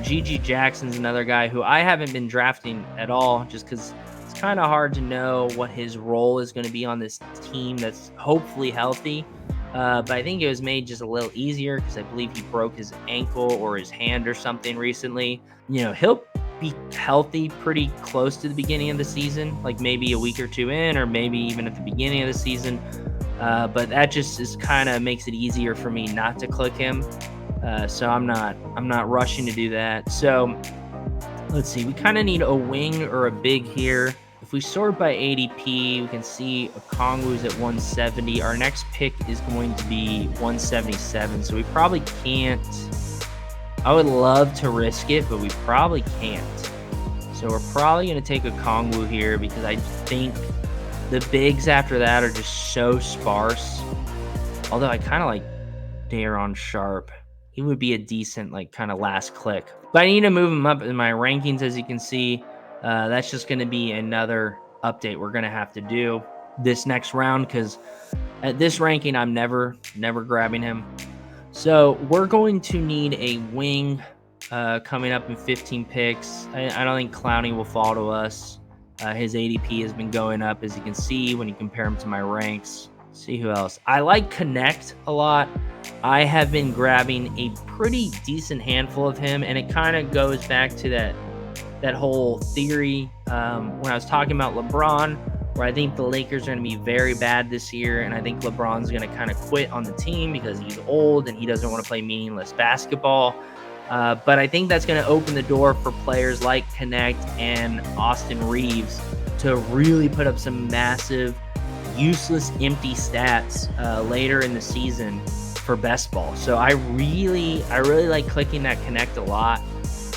Gigi Jackson's another guy who I haven't been drafting at all, just because it's kind of hard to know what his role is going to be on this team that's hopefully healthy. But I think it was made just a little easier because I believe he broke his ankle or his hand or something recently. You know, he'll be healthy pretty close to the beginning of the season, like maybe a week or two in, or maybe even at the beginning of the season. But that just is kind of makes it easier for me not to click him. So I'm not rushing to do that. So let's see, we kind of need a wing or a big here. If we sort by ADP, we can see Okongwu's at 170. Our next pick is going to be 177. So we probably can't. I would love to risk it, but we probably can't. So we're probably going to take Okongwu here because I think the bigs after that are just so sparse. Although I kind of like Daron Sharp. He would be a decent, like, kind of last click. But I need to move him up in my rankings, as you can see. That's just going to be another update we're going to have to do this next round, because at this ranking, I'm never grabbing him. So we're going to need a wing coming up in 15 picks. I don't think Clowney will fall to us. His ADP has been going up, as you can see, when you compare him to my ranks. Let's see who else. I like Connect a lot. I have been grabbing a pretty decent handful of him, and it kind of goes back to that whole theory when I was talking about LeBron, where I think the Lakers are going to be very bad this year, and I think LeBron's going to kind of quit on the team because he's old and he doesn't want to play meaningless basketball. But I think that's going to open the door for players like Connect and Austin Reeves to really put up some massive, useless, empty stats later in the season for best ball. So I really like clicking that Connect a lot.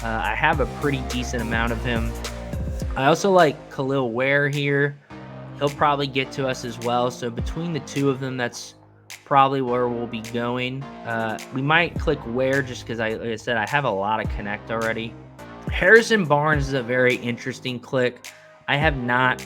I have a pretty decent amount of him. I also like Khalil Ware here. He'll probably get to us as well. So between the two of them, that's probably where we'll be going. We might click Ware just because, like I said, I have a lot of Connect already. Harrison Barnes is a very interesting click. I have not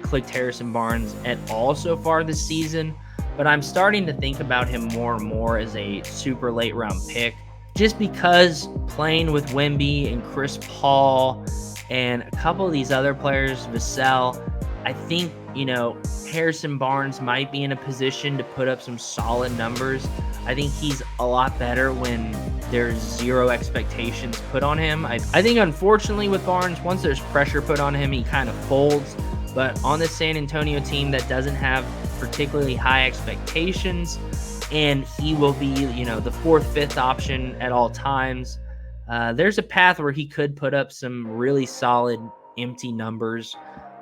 clicked Harrison Barnes at all so far this season, but I'm starting to think about him more and more as a super late round pick, just because playing with Wemby and Chris Paul and a couple of these other players, Vassell, I think, you know, Harrison Barnes might be in a position to put up some solid numbers. I think he's a lot better when there's zero expectations put on him. I think, unfortunately, with Barnes, once there's pressure put on him, he kind of folds. But on this San Antonio team that doesn't have particularly high expectations, and he will be, the 4th, 5th option at all times, there's a path where he could put up some really solid empty numbers.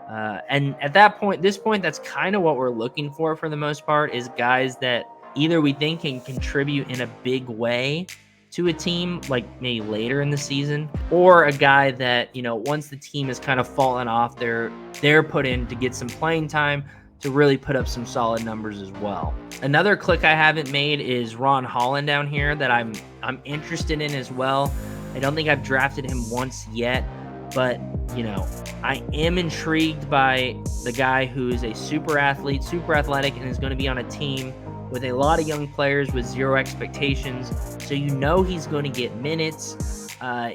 And at this point, that's kind of what we're looking for the most part, is guys that either we think can contribute in a big way to a team, like maybe later in the season, or a guy that, once the team has kind of fallen off, they're put in to get some playing time to really put up some solid numbers as well. Another click I haven't made is Ron Holland down here that I'm interested in as well. I don't think I've drafted him once yet, but I am intrigued by the guy who is a super athlete, super athletic, and is going to be on a team with a lot of young players with zero expectations. So he's going to get minutes.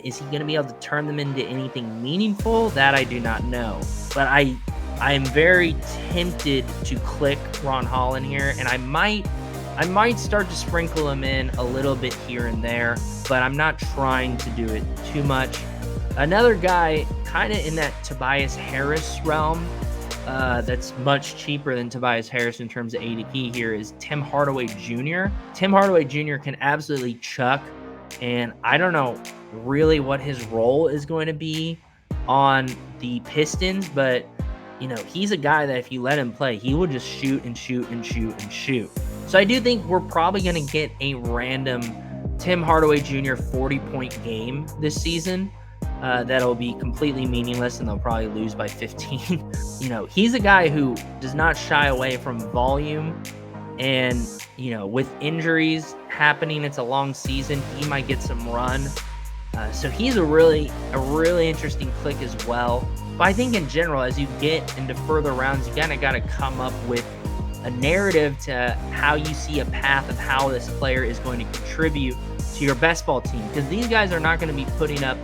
Is he going to be able to turn them into anything meaningful? That I do not know. But I am very tempted to click Ron Holland here, and I might start to sprinkle him in a little bit here and there, but I'm not trying to do it too much. Another guy kind of in that Tobias Harris realm, that's much cheaper than Tobias Harris in terms of ADP here, is Tim Hardaway Jr. Tim Hardaway Jr. can absolutely chuck, and I don't know really what his role is going to be on the Pistons, but he's a guy that if you let him play, he will just shoot and shoot and shoot and shoot. So I do think we're probably going to get a random Tim Hardaway Jr. 40-point game this season. That'll be completely meaningless, and they'll probably lose by 15. He's a guy who does not shy away from volume, and with injuries happening, it's a long season, he might get some run. So he's a really interesting click as well. But I think in general, as you get into further rounds, you kind of got to come up with a narrative to how you see a path of how this player is going to contribute to your best ball team, because these guys are not going to be putting up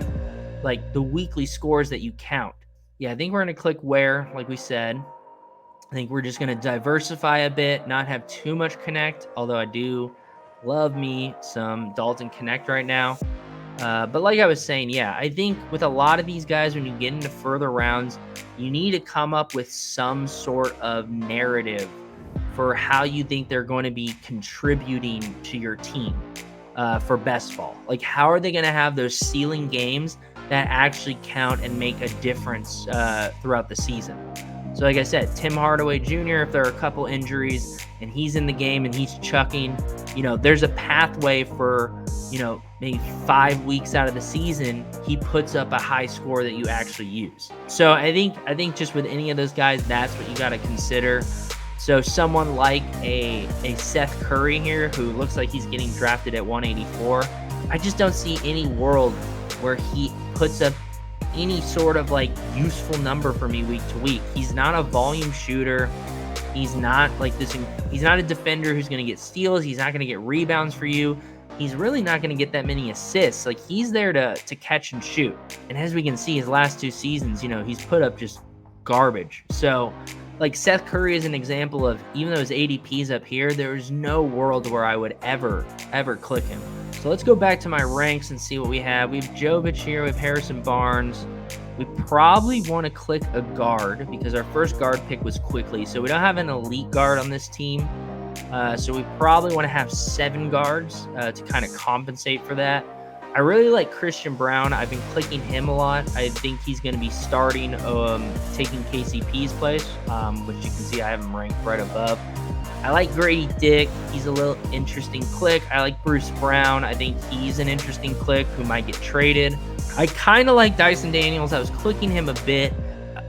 like the weekly scores that you count. Yeah, I think we're going to click where, like we said. I think we're just going to diversify a bit, not have too much connect, although I do love me some Dalton Connect right now. But like I was saying, yeah, I think with a lot of these guys, when you get into further rounds, you need to come up with some sort of narrative for how you think they're going to be contributing to your team for best ball. Like, how are they going to have those ceiling games that actually count and make a difference throughout the season? So like I said, Tim Hardaway Jr., if there are a couple injuries and he's in the game and he's chucking, there's a pathway for, maybe 5 weeks out of the season, he puts up a high score that you actually use. So I think just with any of those guys, that's what you got to consider. So someone like a Seth Curry here, who looks like he's getting drafted at 184, I just don't see any world where he puts up any sort of like useful number for me week to week. He's not a volume shooter. He's not like this. He's not a defender who's going to get steals. He's not going to get rebounds for you. He's really not going to get that many assists. Like, he's there to catch and shoot. And as we can see, his last 2 seasons, he's put up just garbage. So like Seth Curry is an example of, even though his ADP's up here, there is no world where I would ever click him. So let's go back to my ranks and see what we have. We have JEBCORP here. We have Harrison Barnes. We probably want to click a guard because our first guard pick was Quickly. So we don't have an elite guard on this team. So we probably want to have 7 guards to kind of compensate for that. I really like Christian Braun. I've been clicking him a lot. I think he's going to be starting, taking KCP's place, which you can see I have him ranked right above. I like Grady Dick. He's a little interesting click. I like Bruce Brown. I think he's an interesting click who might get traded. I kind of like Dyson Daniels. I was clicking him a bit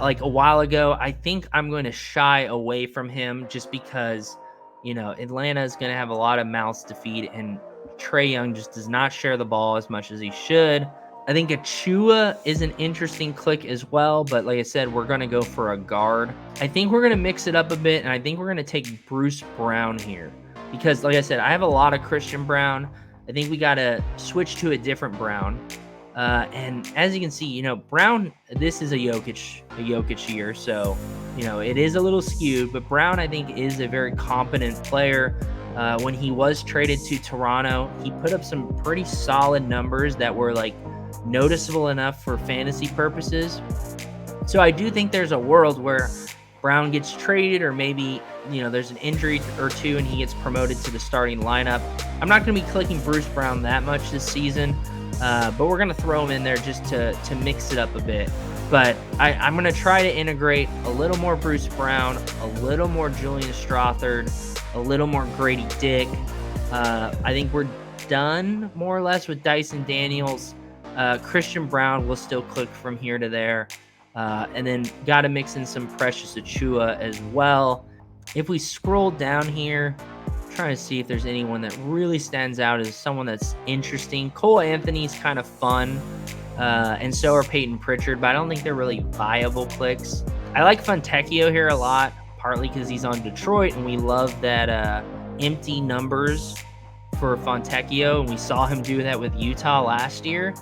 like a while ago. I think I'm going to shy away from him just because, Atlanta is going to have a lot of mouths to feed, and Trae Young just does not share the ball as much as he should. I think Achua is an interesting click as well, but like I said, we're going to go for a guard. I think we're going to mix it up a bit, and I think we're going to take Bruce Brown here because, like I said, I have a lot of Christian Braun. I think we got to switch to a different Brown. And as you can see, Brown, this is a Jokic year, so, it is a little skewed, but Brown, I think, is a very competent player. When he was traded to Toronto, he put up some pretty solid numbers that were like noticeable enough for fantasy purposes. So I do think there's a world where Brown gets traded, or maybe, there's an injury or two and he gets promoted to the starting lineup. I'm not going to be clicking Bruce Brown that much this season, but we're going to throw him in there just to mix it up a bit. But I'm going to try to integrate a little more Bruce Brown, a little more Julian Strothard, a little more Grady Dick. I think we're done more or less with Dyson Daniels. Christian Brown will still click from here to there. And then got to mix in some Precious Achua as well. If we scroll down here, trying to see if there's anyone that really stands out as someone that's interesting. Cole Anthony's kind of fun, and so are Peyton Pritchard, but I don't think they're really viable clicks. I like Fontecchio here a lot, partly because he's on Detroit, and we love that empty numbers for Fontecchio, and we saw him do that with Utah last year,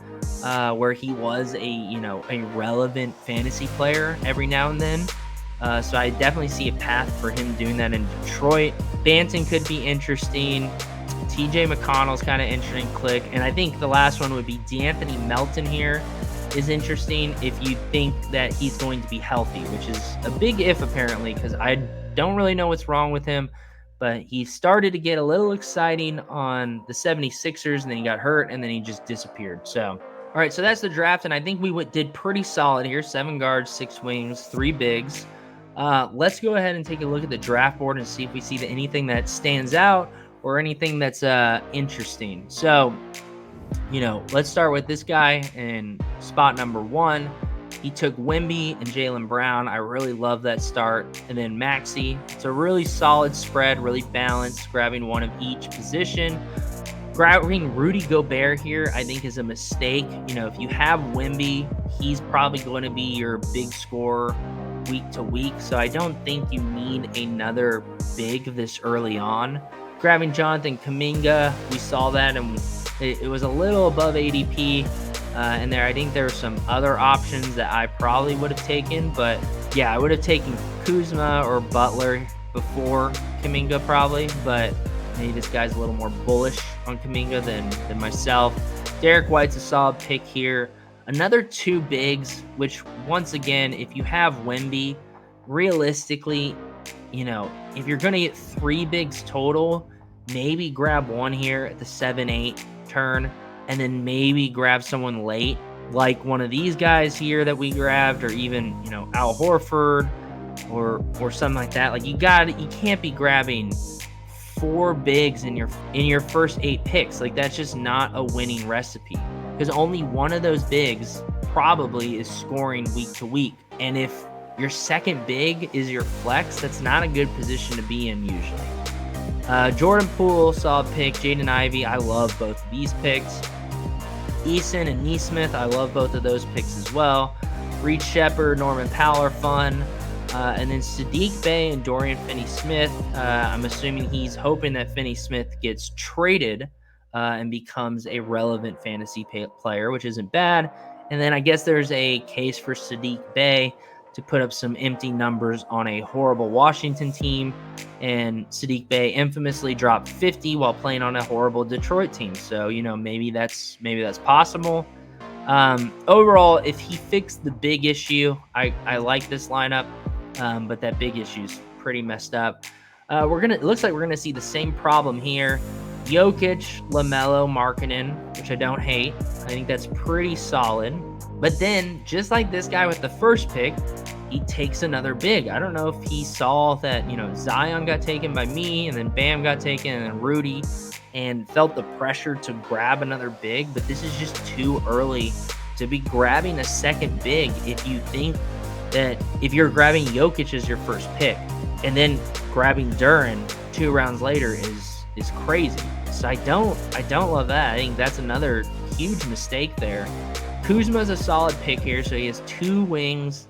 where he was a relevant fantasy player every now and then. So I definitely see a path for him doing that in Detroit. Banton could be interesting. TJ McConnell's kind of interesting click. And I think the last one would be D'Anthony Melton here is interesting if you think that he's going to be healthy, which is a big if apparently, because I don't really know what's wrong with him. But he started to get a little exciting on the 76ers, and then he got hurt, and then he just disappeared. So, all right, so that's the draft, and I think we did pretty solid here. 7 guards, 6 wings, 3 bigs. Let's go ahead and take a look at the draft board and see if we see anything that stands out or anything that's interesting. So, let's start with this guy in spot number 1. He took Wemby and Jaylen Brown. I really love that start. And then Maxey. It's a really solid spread, really balanced, grabbing one of each position. Grabbing Rudy Gobert here, I think, is a mistake. If you have Wemby, he's probably going to be your big scorer week to week. So I don't think you need another big this early on. Grabbing Jonathan Kuminga, we saw that, and it was a little above ADP. And I think there were some other options that I probably would have taken. But yeah, I would have taken Kuzma or Butler before Kuminga probably. But maybe this guy's a little more bullish on Kuminga than myself. Derek White's a solid pick here. Another 2 bigs, which once again, if you have Wemby, realistically, if you're going to get 3 bigs total, maybe grab one here at the 7-8 turn. And then maybe grab someone late, like one of these guys here that we grabbed, or even, Al Horford or something like that. Like you can't be grabbing 4 bigs in your first 8 picks. Like that's just not a winning recipe, because only one of those bigs probably is scoring week to week. And if your second big is your flex, that's not a good position to be in usually. Jordan Poole, solid pick. Jaden Ivey, I love both of these picks. Eason and Neesmith, I love both of those picks as well. Reed Shepherd, Norman Powell are fun. And then Sadiq Bey and Dorian Finney-Smith. I'm assuming he's hoping that Finney-Smith gets traded and becomes a relevant fantasy player, which isn't bad. And then I guess there's a case for Sadiq Bey to put up some empty numbers on a horrible Washington team. And Sadiq Bey infamously dropped 50 while playing on a horrible Detroit team. So, maybe that's possible. Overall, if he fixed the big issue, I like this lineup. But that big issue is pretty messed up. It looks like we're gonna see the same problem here. Jokic, LaMelo, Markkanen, which I don't hate. I think that's pretty solid. But then, just like this guy with the first pick, he takes another big. I don't know if he saw that, Zion got taken by me, and then Bam got taken, and then Rudy, and felt the pressure to grab another big. But this is just too early to be grabbing a second big if you think that if you're grabbing Jokic as your first pick, and then grabbing Duren 2 rounds later is crazy. So I don't love that. I think that's another huge mistake there. Kuzma's a solid pick here, so he has 2 wings,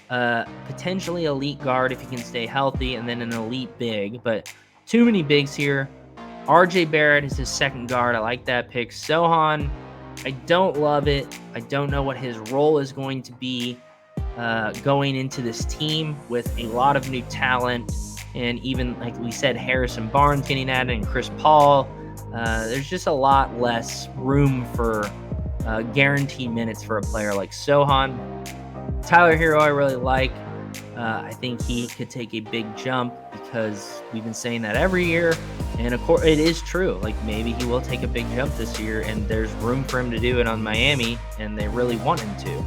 potentially elite guard if he can stay healthy, and then an elite big, but too many bigs here. RJ Barrett is his second guard. I like that pick. Sohan, I don't love it. I don't know what his role is going to be going into this team with a lot of new talent, and even, like we said, Harrison Barnes getting added and Chris Paul. There's just a lot less room for guaranteed minutes for a player like Sohan. Tyler Hero I really like. I think he could take a big jump because we've been saying that every year. And of course, it is true. Like, maybe he will take a big jump this year, and there's room for him to do it on Miami, and they really want him to.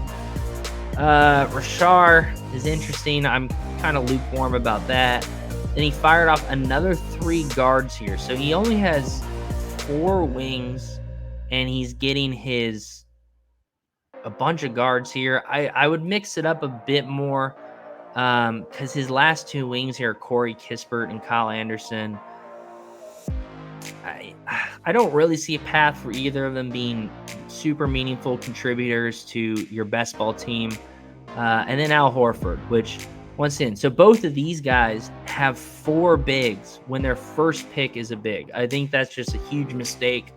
Rashard is interesting. I'm kind of lukewarm about that. Then he fired off another 3 guards here. So he only has 4 wings, and he's getting a bunch of guards here. I would mix it up a bit more, because his last 2 wings here are Corey Kispert and Kyle Anderson. I don't really see a path for either of them being super meaningful contributors to your best ball team. And then Al Horford, which, once again, so both of these guys have 4 bigs when their first pick is a big. I think that's just a huge mistake,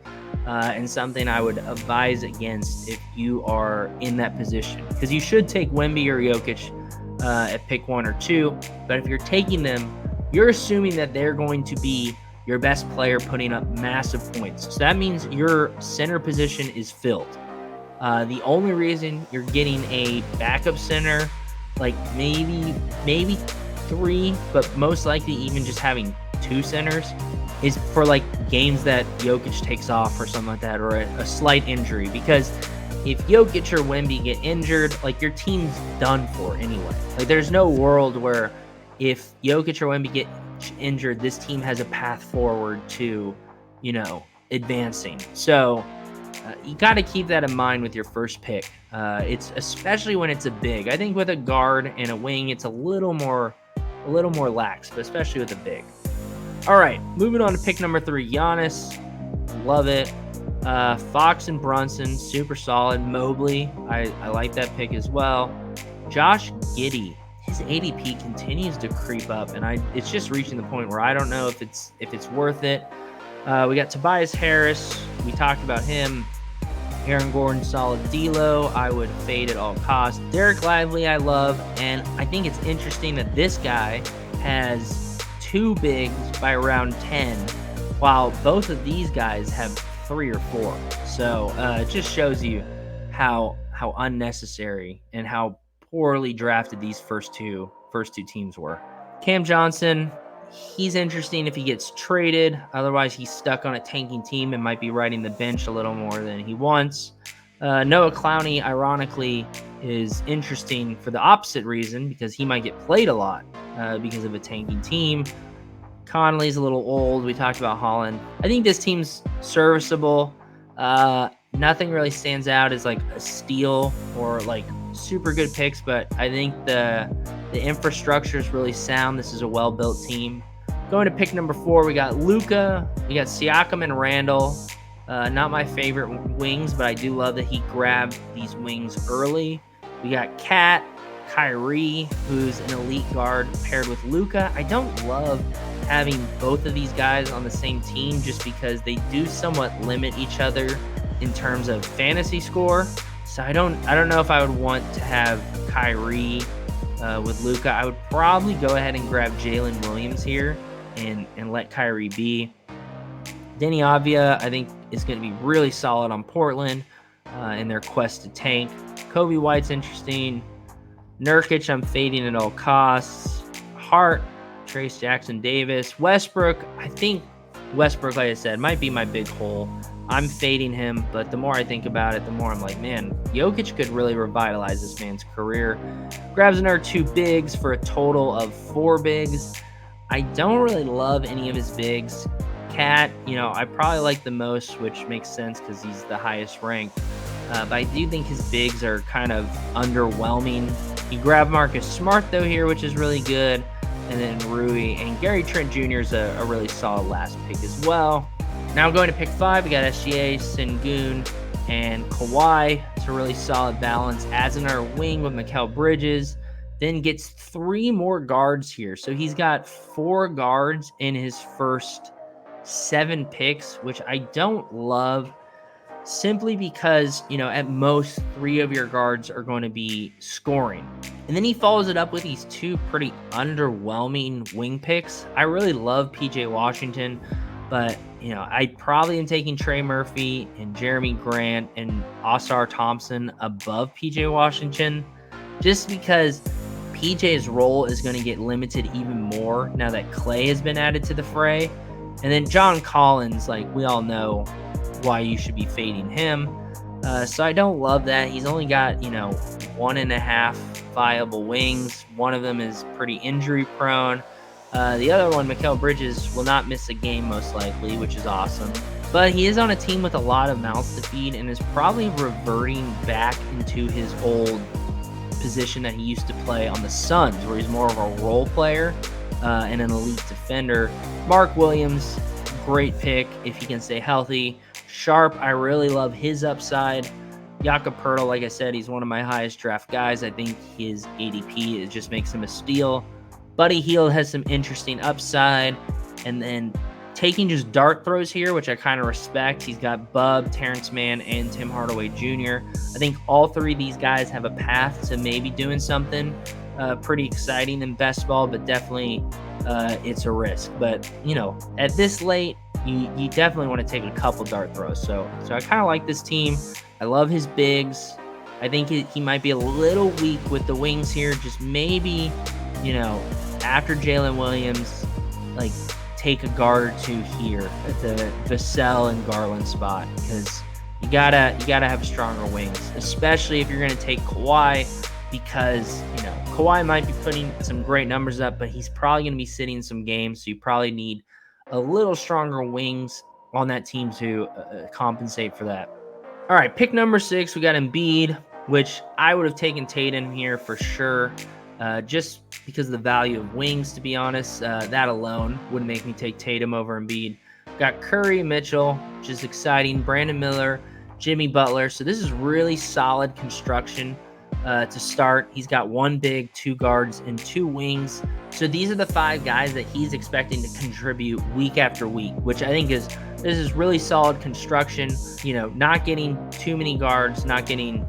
and something I would advise against if you are in that position. Because you should take Wemby or Jokic at pick 1 or 2, but if you're taking them, you're assuming that they're going to be your best player putting up massive points. So that means your center position is filled. The only reason you're getting a backup center, like maybe 3, but most likely even just having 2 centers, is for like games that Jokic takes off or something like that, or a slight injury. Because if Jokic or Wemby get injured, like, your team's done for anyway. Like, there's no world where if Jokic or Wemby get injured, this team has a path forward to, advancing. So you got to keep that in mind with your first pick. It's especially when it's a big. I think with a guard and a wing, it's a little more lax, but especially with a big. All right, moving on to pick number 3, Giannis. Love it. Fox and Brunson, super solid. Mobley, I like that pick as well. Josh Giddey, his ADP continues to creep up, and it's just reaching the point where I don't know if it's worth it. We got Tobias Harris. We talked about him. Aaron Gordon, solid D'Lo. I would fade at all costs. Derek Lively, I love, and I think it's interesting that this guy has 2 bigs by around 10, while both of these guys have 3 or 4. So it just shows you how unnecessary and how poorly drafted these first two teams were. Cam Johnson, he's interesting if he gets traded. Otherwise, he's stuck on a tanking team and might be riding the bench a little more than he wants. Noah Clowney, ironically, is interesting for the opposite reason, because he might get played a lot because of a tanking team. Conley's a little old. We talked about Holland. I think this team's serviceable. Nothing really stands out as like a steal or like super good picks, but I think the infrastructure is really sound. This is a well-built team. Going to pick number 4, we got Luka, we got Siakam and Randall. Not my favorite wings, but I do love that he grabbed these wings early. We got Kat, Kyrie, who's an elite guard, paired with Luka. I don't love having both of these guys on the same team just because they do somewhat limit each other in terms of fantasy score. So I don't know if I would want to have Kyrie with Luka. I would probably go ahead and grab Jalen Williams here and let Kyrie be. Denny Avdia, I think, is going to be really solid on Portland in their quest to tank. Kobe White's interesting. Nurkic, I'm fading at all costs. Hart, Trace Jackson Davis. Westbrook, I think Westbrook, like I said, might be my big hole. I'm fading him, but the more I think about it, the more I'm like, man, Jokic could really revitalize this man's career. Grabs another 2 bigs for a total of 4 bigs. I don't really love any of his bigs. Cat, I probably like the most, which makes sense because he's the highest ranked. But I do think his bigs are kind of underwhelming. He grabbed Marcus Smart, though, here, which is really good. And then Rui and Gary Trent Jr. is a really solid last pick as well. Now going to pick 5, we got SGA, Sengun, and Kawhi. It's a really solid balance. Adds in our wing with Mikal Bridges. Then gets 3 more guards here. So he's got 4 guards in his first 7 picks, which I don't love, simply because, at most 3 of your guards are going to be scoring. And then he follows it up with these 2 pretty underwhelming wing picks. I really love PJ Washington, but, I probably am taking Trey Murphy and Jeremy Grant and Osar Thompson above PJ Washington, just because PJ's role is going to get limited even more now that Clay has been added to the fray. And then John Collins, like we all know why you should be fading him. So I don't love that. He's only got, 1.5 viable wings. One of them is pretty injury prone. The other one, Mikal Bridges, will not miss a game most likely, which is awesome. But he is on a team with a lot of mouths to feed and is probably reverting back into his old position that he used to play on the Suns, where he's more of a role player and an elite defender. Mark Williams, great pick if he can stay healthy. Sharp, I really love his upside. Jakob Poeltl, like I said, he's one of my highest draft guys. I think his ADP, it just makes him a steal. Buddy Hield has some interesting upside. And then taking just dart throws here, which I kind of respect. He's got Bub, Terrence Mann, and Tim Hardaway Jr. I think all three of these guys have a path to maybe doing something pretty exciting in best ball, but definitely it's a risk. But, at this late, you definitely want to take a couple dart throws. So I kind of like this team. I love his bigs. I think he might be a little weak with the wings here. Just maybe, after Jalen Williams, like take a guard or two here at the Vassell and Garland spot, because you gotta have stronger wings, especially if you're gonna take Kawhi, because Kawhi might be putting some great numbers up, but he's probably gonna be sitting some games, so you probably need a little stronger wings on that team to compensate for that. All right, pick number 6, we got Embiid, which I would have taken Tatum here for sure, just because of the value of wings, to be honest. That alone would make me take Tatum over Embiid. Got Curry, Mitchell, which is exciting, Brandon Miller, Jimmy Butler. So this is really solid construction to start. He's got 1 big, 2 guards, and 2 wings. So these are the 5 guys that he's expecting to contribute week after week, which I think this is really solid construction. Not getting too many guards, not getting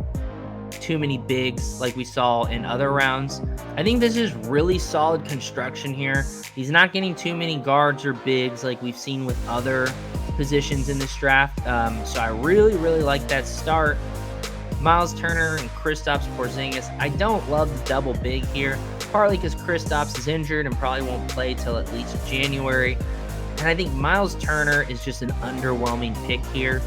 too many bigs like we saw in other rounds. I think this is really solid construction here. He's not getting too many guards or bigs like we've seen with other positions in this draft. So I really, really like that start. Miles Turner and Kristaps Porzingis. I don't love the double big here, partly because Kristaps is injured and probably won't play till at least January. And I think Miles Turner is just an underwhelming pick here.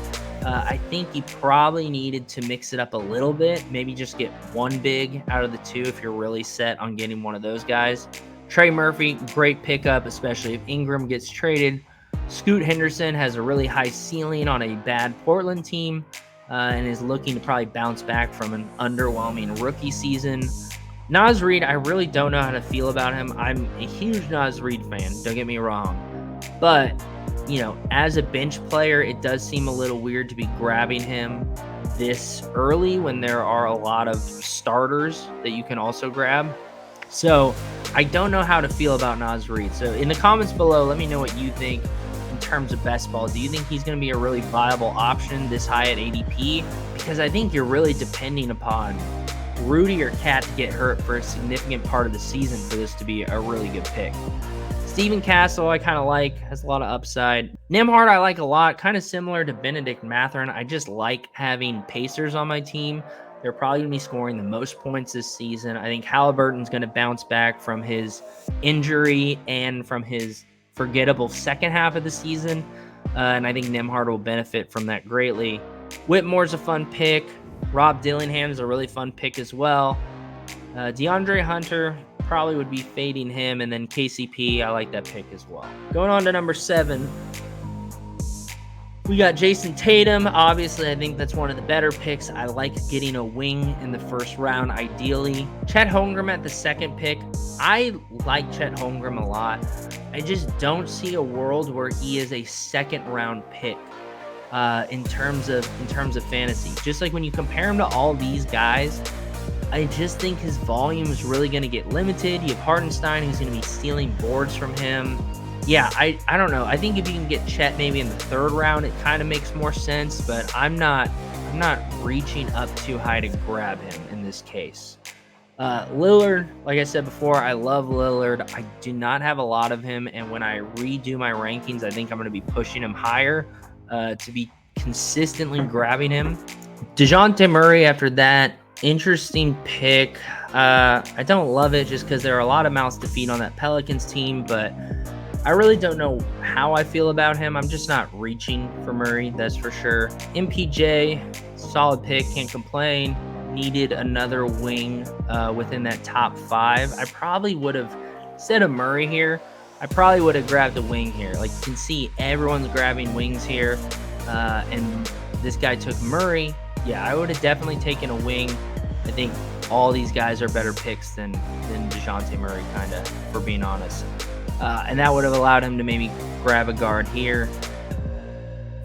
I think you probably needed to mix it up a little bit. Maybe just get 1 big out of the 2 if you're really set on getting one of those guys. Trey Murphy, great pickup, especially if Ingram gets traded. Scoot Henderson has a really high ceiling on a bad Portland team and is looking to probably bounce back from an underwhelming rookie season. Naz Reid, I really don't know how to feel about him. I'm a huge Naz Reid fan, don't get me wrong. But as a bench player, it does seem a little weird to be grabbing him this early when there are a lot of starters that you can also grab. So I don't know how to feel about Naz Reid. So in the comments below, let me know what you think in terms of best ball. Do you think he's going to be a really viable option this high at ADP? Because I think you're really depending upon Rudy or Cat to get hurt for a significant part of the season for this to be a really good pick. Steven Castle, I kind of like, has a lot of upside. Nembhard, I like a lot, kind of similar to Benedict Mathurin. I just like having Pacers on my team. They're probably going to be scoring the most points this season. I think Halliburton's going to bounce back from his injury and from his forgettable second half of the season. And I think Nembhard will benefit from that greatly. Whitmore's a fun pick. Rob Dillingham is a really fun pick as well. DeAndre Hunter, probably would be fading him, and then KCP, I like that pick as well. Going on to number 7, we got Jason Tatum. Obviously, I think that's one of the better picks. I like getting a wing in the first round, ideally. Chet Holmgren at the 2nd pick. I like Chet Holmgren a lot. I just don't see a world where he is a 2nd round pick in terms of fantasy. Just like when you compare him to all these guys, I just think his volume is really going to get limited. You have Hartenstein, who's going to be stealing boards from him. Yeah, I don't know. I think if you can get Chet maybe in the 3rd round, it kind of makes more sense, but I'm not reaching up too high to grab him in this case. Lillard, like I said before, I love Lillard. I do not have a lot of him, and when I redo my rankings, I think I'm going to be pushing him higher to be consistently grabbing him. DeJounte Murray after that. Interesting pick. I don't love it just because there are a lot of mouths to feed on that Pelicans team, but I really don't know how I feel about him. I'm just not reaching for Murray, that's for sure. MPJ, solid pick, can't complain. Needed another wing within that top 5. I probably would have, instead of Murray here, I probably would have grabbed a wing here. Like, you can see everyone's grabbing wings here, and this guy took Murray. Yeah, I would have definitely taken a wing. I think all these guys are better picks than DeJounte Murray, kind of, for being honest. And that would have allowed him to maybe grab a guard here.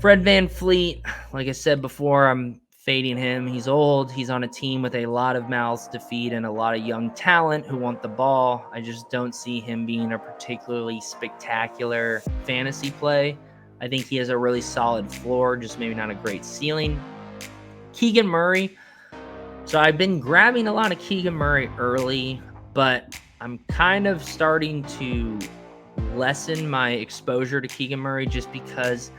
Fred VanVleet, like I said before, I'm fading him. He's old. He's on a team with a lot of mouths to feed and a lot of young talent who want the ball. I just don't see him being a particularly spectacular fantasy play. I think he has a really solid floor, just maybe not a great ceiling. Keegan Murray. So I've been grabbing a lot of Keegan Murray early, but I'm kind of starting to lessen my exposure to Keegan Murray just because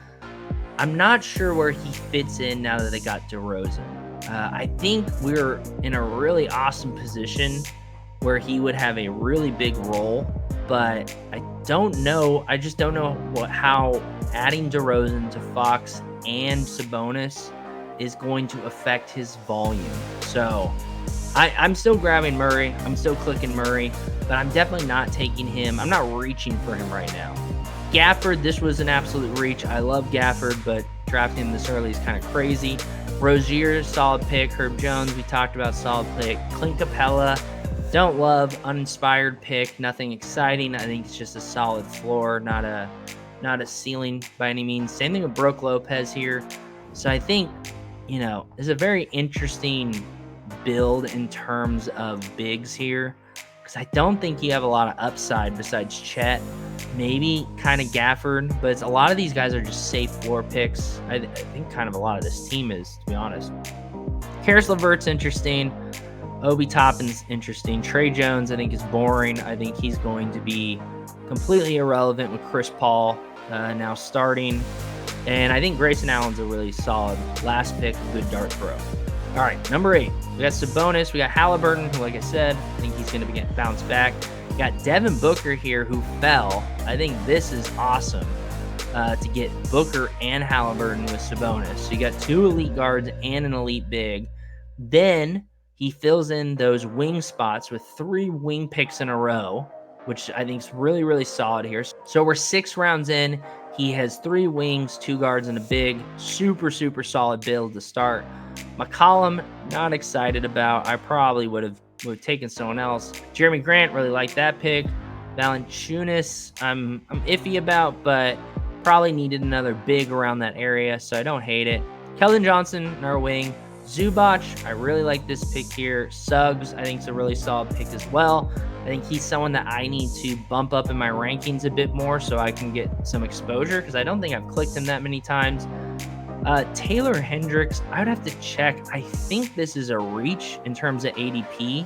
I'm not sure where he fits in now that they got DeRozan. I think we're in a really awesome position where he would have a really big role, but I don't know. I just don't know how adding DeRozan to Fox and Sabonis is going to affect his volume. So I'm still grabbing Murray. I'm still clicking Murray, but I'm definitely not taking him. I'm not reaching for him right now. Gafford, this was an absolute reach. I love Gafford, but drafting him this early is kind of crazy. Rozier, solid pick. Herb Jones, we talked about, solid pick. Clint Capella, don't love, uninspired pick. Nothing exciting. I think it's just a solid floor, not a ceiling by any means. Same thing with Brook Lopez here. So I think, it's a very interesting build in terms of bigs here, because I don't think you have a lot of upside besides Chet, maybe kind of Gafford, but a lot of these guys are just safe floor picks. I think kind of a lot of this team is, to be honest. Karis LeVert's interesting. Obi Toppin's interesting. Trey Jones, I think, is boring. I think he's going to be completely irrelevant with Chris Paul now starting. And I think Grayson Allen's a really solid last pick, good dart throw. All right, number 8. We got Sabonis. We got Halliburton, who, like I said, I think he's going to get bounced back. We got Devin Booker here, who fell. I think this is awesome to get Booker and Halliburton with Sabonis. So you got 2 elite guards and an elite big. Then he fills in those wing spots with 3 wing picks in a row, which I think is really, really solid here. So we're 6 rounds in. He has 3 wings, 2 guards, and a big. Super, super solid build to start. McCollum, not excited about. I probably would have taken someone else. Jeremy Grant, really like that pick. Valanciunas, I'm iffy about, but probably needed another big around that area, so I don't hate it. Keldon Johnson, another wing. Zubac, I really like this pick here. Suggs, I think, is a really solid pick as well. I think he's someone that I need to bump up in my rankings a bit more so I can get some exposure, because I don't think I've clicked him that many times. Taylor Hendricks, I would have to check. I think this is a reach in terms of ADP.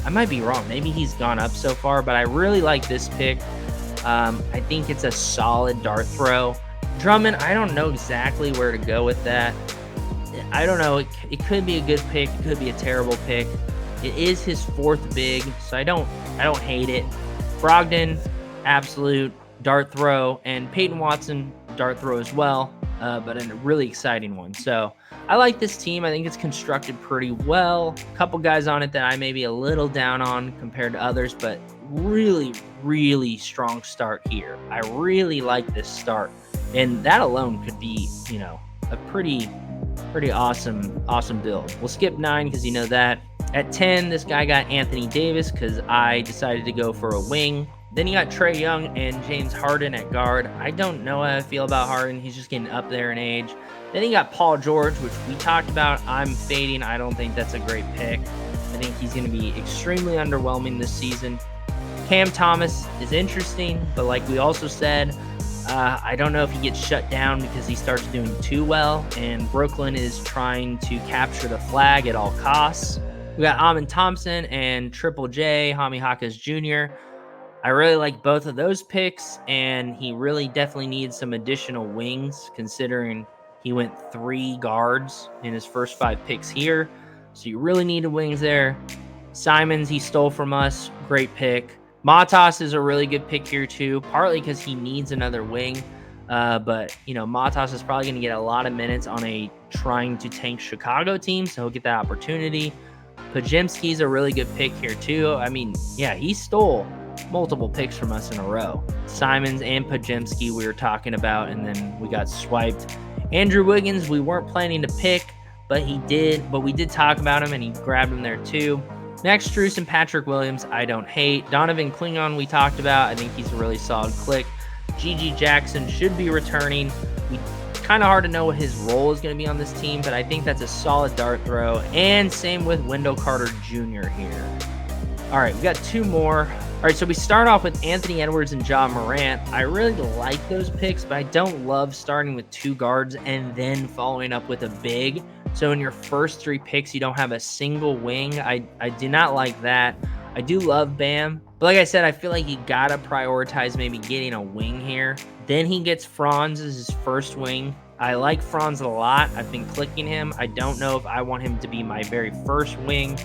I might be wrong. Maybe he's gone up so far, but I really like this pick. I think it's a solid dart throw. Drummond, I don't know exactly where to go with that. I don't know. It could be a good pick. It could be a terrible pick. It is his 4th big, so I don't hate it. Brogdon, absolute dart throw, and Peyton Watson, dart throw as well, but a really exciting one. So I like this team. I think it's constructed pretty well. A couple guys on it that I may be a little down on compared to others, but really, really strong start here. I really like this start, and that alone could be, a pretty awesome build. We'll skip 9 because you know that. At 10, this guy got Anthony Davis because I decided to go for a wing. Then you got Trae Young and James Harden at guard. I don't know how I feel about Harden. He's just getting up there in age. Then you got Paul George, which we talked about. I'm fading. I don't think that's a great pick. I think he's going to be extremely underwhelming this season. Cam Thomas is interesting, but like we also said, I don't know if he gets shut down because he starts doing too well, and Brooklyn is trying to capture the flag at all costs. We got Amin Thompson and Triple J, Hami Hakas Jr. I really like both of those picks, and he really definitely needs some additional wings considering he went 3 guards in his first 5 picks here. So you really needed wings there. Simons, he stole from us. Great pick. Matas is a really good pick here too, partly because he needs another wing. But, Matas is probably going to get a lot of minutes on a trying to tank Chicago team, so he'll get that opportunity. Podziemski's a really good pick here too. I mean, yeah, he stole multiple picks from us in a row. Simons and Podziemski we were talking about, and then we got swiped. Andrew Wiggins, we weren't planning to pick, but we did talk about him, and he grabbed him there too. Max Strus and Patrick Williams, I don't hate. Donovan Klingon, we talked about. I think he's a really solid click. GG Jackson should be returning. Kind of hard to know what his role is going to be on this team, but I think that's a solid dart throw. And same with Wendell Carter Jr. here. All right, we got two more. All right, so we start off with Anthony Edwards and Ja Morant. I really like those picks, but I don't love starting with two guards and then following up with a big. So in your first three picks, you don't have a single wing. I do not like that. I do love Bam, but like I said, I feel like you got to prioritize maybe getting a wing here. Then he gets Franz as his first wing. I like Franz a lot. I've been clicking him. I don't know if I want him to be my very first wing.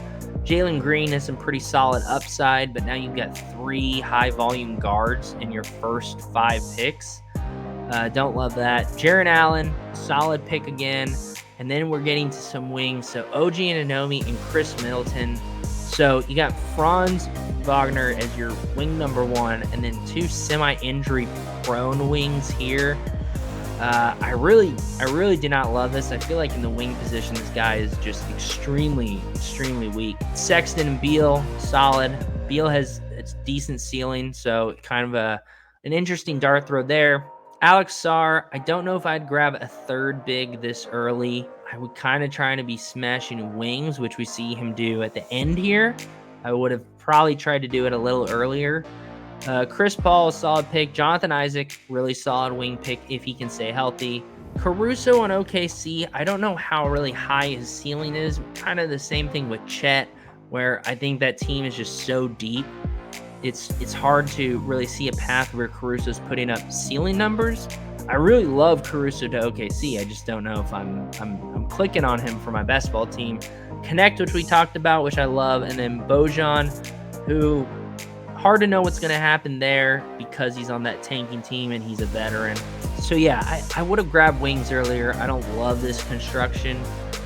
Jalen Green has some pretty solid upside, but now you've got three high-volume guards in your first 5 picks. Don't love that. Jaren Allen, solid pick again. And then we're getting to some wings. So OG Anunoby and Chris Middleton. So you got Franz Wagner as your wing number 1, and then 2 semi-injury prone wings here. I really do not love this. I feel like in the wing position, this guy is just extremely, extremely weak. Sexton and Beal, solid. Beal has its decent ceiling, so kind of an interesting dart throw there. Alex Sarr, I don't know if I'd grab a third big this early. I would kind of try to be smashing wings, which we see him do at the end here. I would have probably tried to do it a little earlier. Chris Paul, a solid pick. Jonathan Isaac, really solid wing pick if he can stay healthy. Caruso on OKC, I don't know how really high his ceiling is. Kind of the same thing with Chet, where I think that team is just so deep. It's hard to really see a path where Caruso's putting up ceiling numbers. I really love Caruso to OKC. I just don't know if I'm clicking on him for my best ball team. Connect, which we talked about, which I love, and then Bojan, who hard to know what's going to happen there because he's on that tanking team and he's a veteran. So yeah, I would have grabbed wings earlier. I don't love this construction,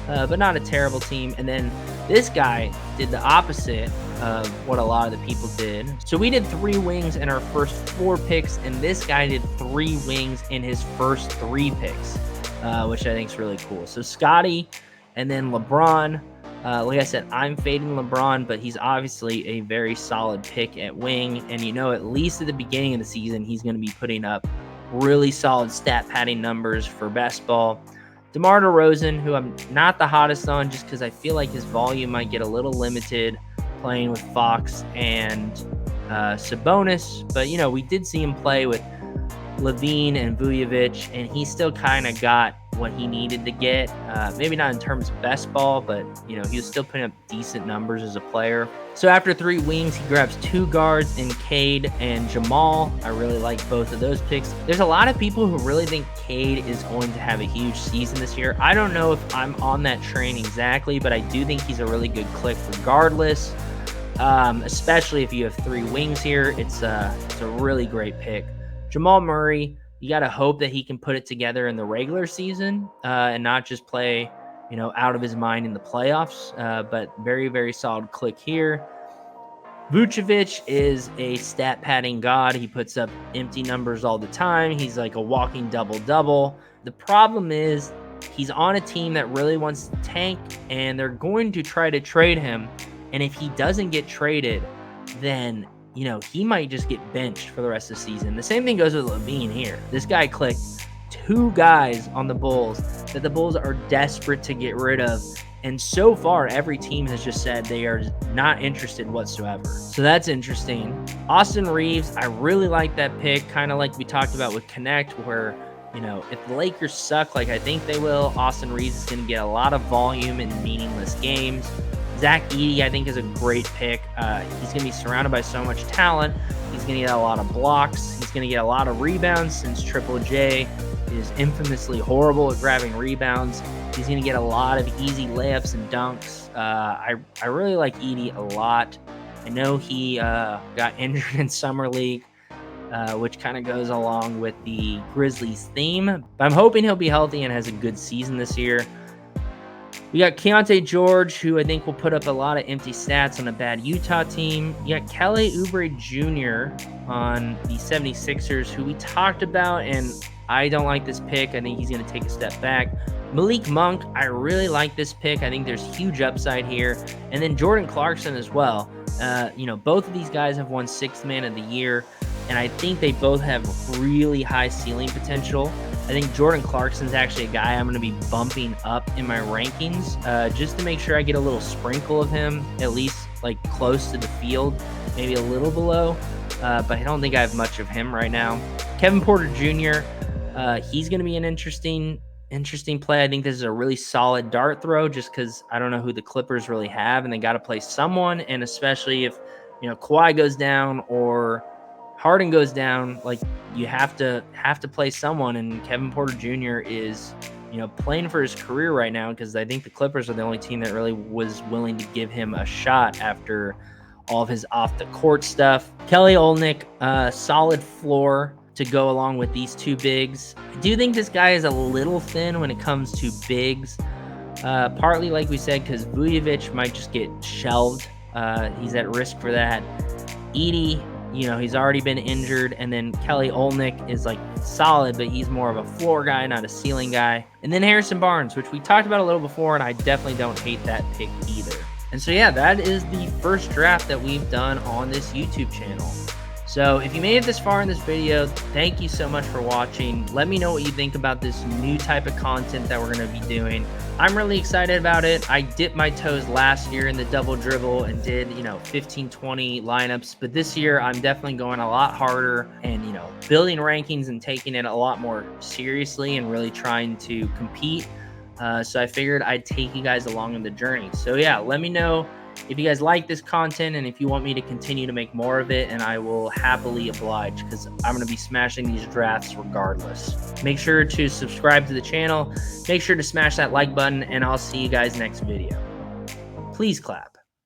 but not a terrible team. And then this guy did the opposite of what a lot of the people did. So we did 3 wings in our first 4 picks, and this guy did 3 wings in his first 3 picks, which I think is really cool. So Scotty and then LeBron. Like I said, I'm fading LeBron, but he's obviously a very solid pick at wing. And at least at the beginning of the season, he's going to be putting up really solid stat padding numbers for best ball. DeMar DeRozan, who I'm not the hottest on just because I feel like his volume might get a little limited playing with Fox and Sabonis. But, we did see him play with Levine and Vujovic, and he still kind of got what he needed to get. Maybe not in terms of best ball, but, he was still putting up decent numbers as a player. So after 3 wings, he grabs 2 guards in Cade and Jamal. I really like both of those picks. There's a lot of people who really think Cade is going to have a huge season this year. I don't know if I'm on that train exactly, but I do think he's a really good click regardless. Especially if you have 3 wings here. It's a really great pick. Jamal Murray, you got to hope that he can put it together in the regular season and not just play, out of his mind in the playoffs. But very, very solid click here. Vucevic is a stat padding god. He puts up empty numbers all the time. He's like a walking double-double. The problem is he's on a team that really wants to tank, and they're going to try to trade him. And if he doesn't get traded, then he might just get benched for the rest of the season. The same thing goes with Levine here. This guy clicked 2 guys on the Bulls that the Bulls are desperate to get rid of. And so far, every team has just said they are not interested whatsoever. So that's interesting. Austin Reeves, I really like that pick. Kind of like we talked about with Connect, where, if the Lakers suck like I think they will, Austin Reeves is going to get a lot of volume in meaningless games. Zach Edey, I think, is a great pick. He's going to be surrounded by so much talent. He's going to get a lot of blocks. He's going to get a lot of rebounds since Triple J is infamously horrible at grabbing rebounds. He's going to get a lot of easy layups and dunks. I really like Edie a lot. I know he got injured in Summer League, which kind of goes along with the Grizzlies theme. But I'm hoping he'll be healthy and has a good season this year. We got Keontae George, who I think will put up a lot of empty stats on a bad Utah team. You got Kelly Oubre Jr. on the 76ers, who we talked about, and I don't like this pick. I think he's going to take a step back. Malik Monk, I really like this pick. I think there's huge upside here. And then Jordan Clarkson as well. Both of these guys have won 6th Man of the Year, and I think they both have really high ceiling potential. I think Jordan Clarkson's actually a guy I'm going to be bumping up in my rankings just to make sure I get a little sprinkle of him, at least like close to the field, maybe a little below. But I don't think I have much of him right now. Kevin Porter Jr., he's going to be an interesting play. I think this is a really solid dart throw just because I don't know who the Clippers really have, and they got to play someone. And especially if, Kawhi goes down or Harden goes down, like you have to play someone, and Kevin Porter Jr. is, playing for his career right now because I think the Clippers are the only team that really was willing to give him a shot after all of his off the court stuff. Kelly Olynyk, solid floor to go along with these two bigs. I do think this guy is a little thin when it comes to bigs, partly like we said because Vujovic might just get shelved. He's at risk for that. Edie, he's already been injured. And then Kelly Olynyk is like solid, but he's more of a floor guy, not a ceiling guy. And then Harrison Barnes, which we talked about a little before, and I definitely don't hate that pick either. And so, yeah, that is the first draft that we've done on this YouTube channel. So if you made it this far in this video, thank you so much for watching. Let me know what you think about this new type of content that we're going to be doing. I'm really excited about it. I dipped my toes last year in the double dribble and did, 15, 20 lineups. But this year, I'm definitely going a lot harder and, building rankings and taking it a lot more seriously and really trying to compete. So I figured I'd take you guys along on the journey. So yeah, let me know if you guys like this content and if you want me to continue to make more of it, and I will happily oblige because I'm going to be smashing these drafts regardless. Make sure to subscribe to the channel. Make sure to smash that like button, and I'll see you guys next video. Please clap.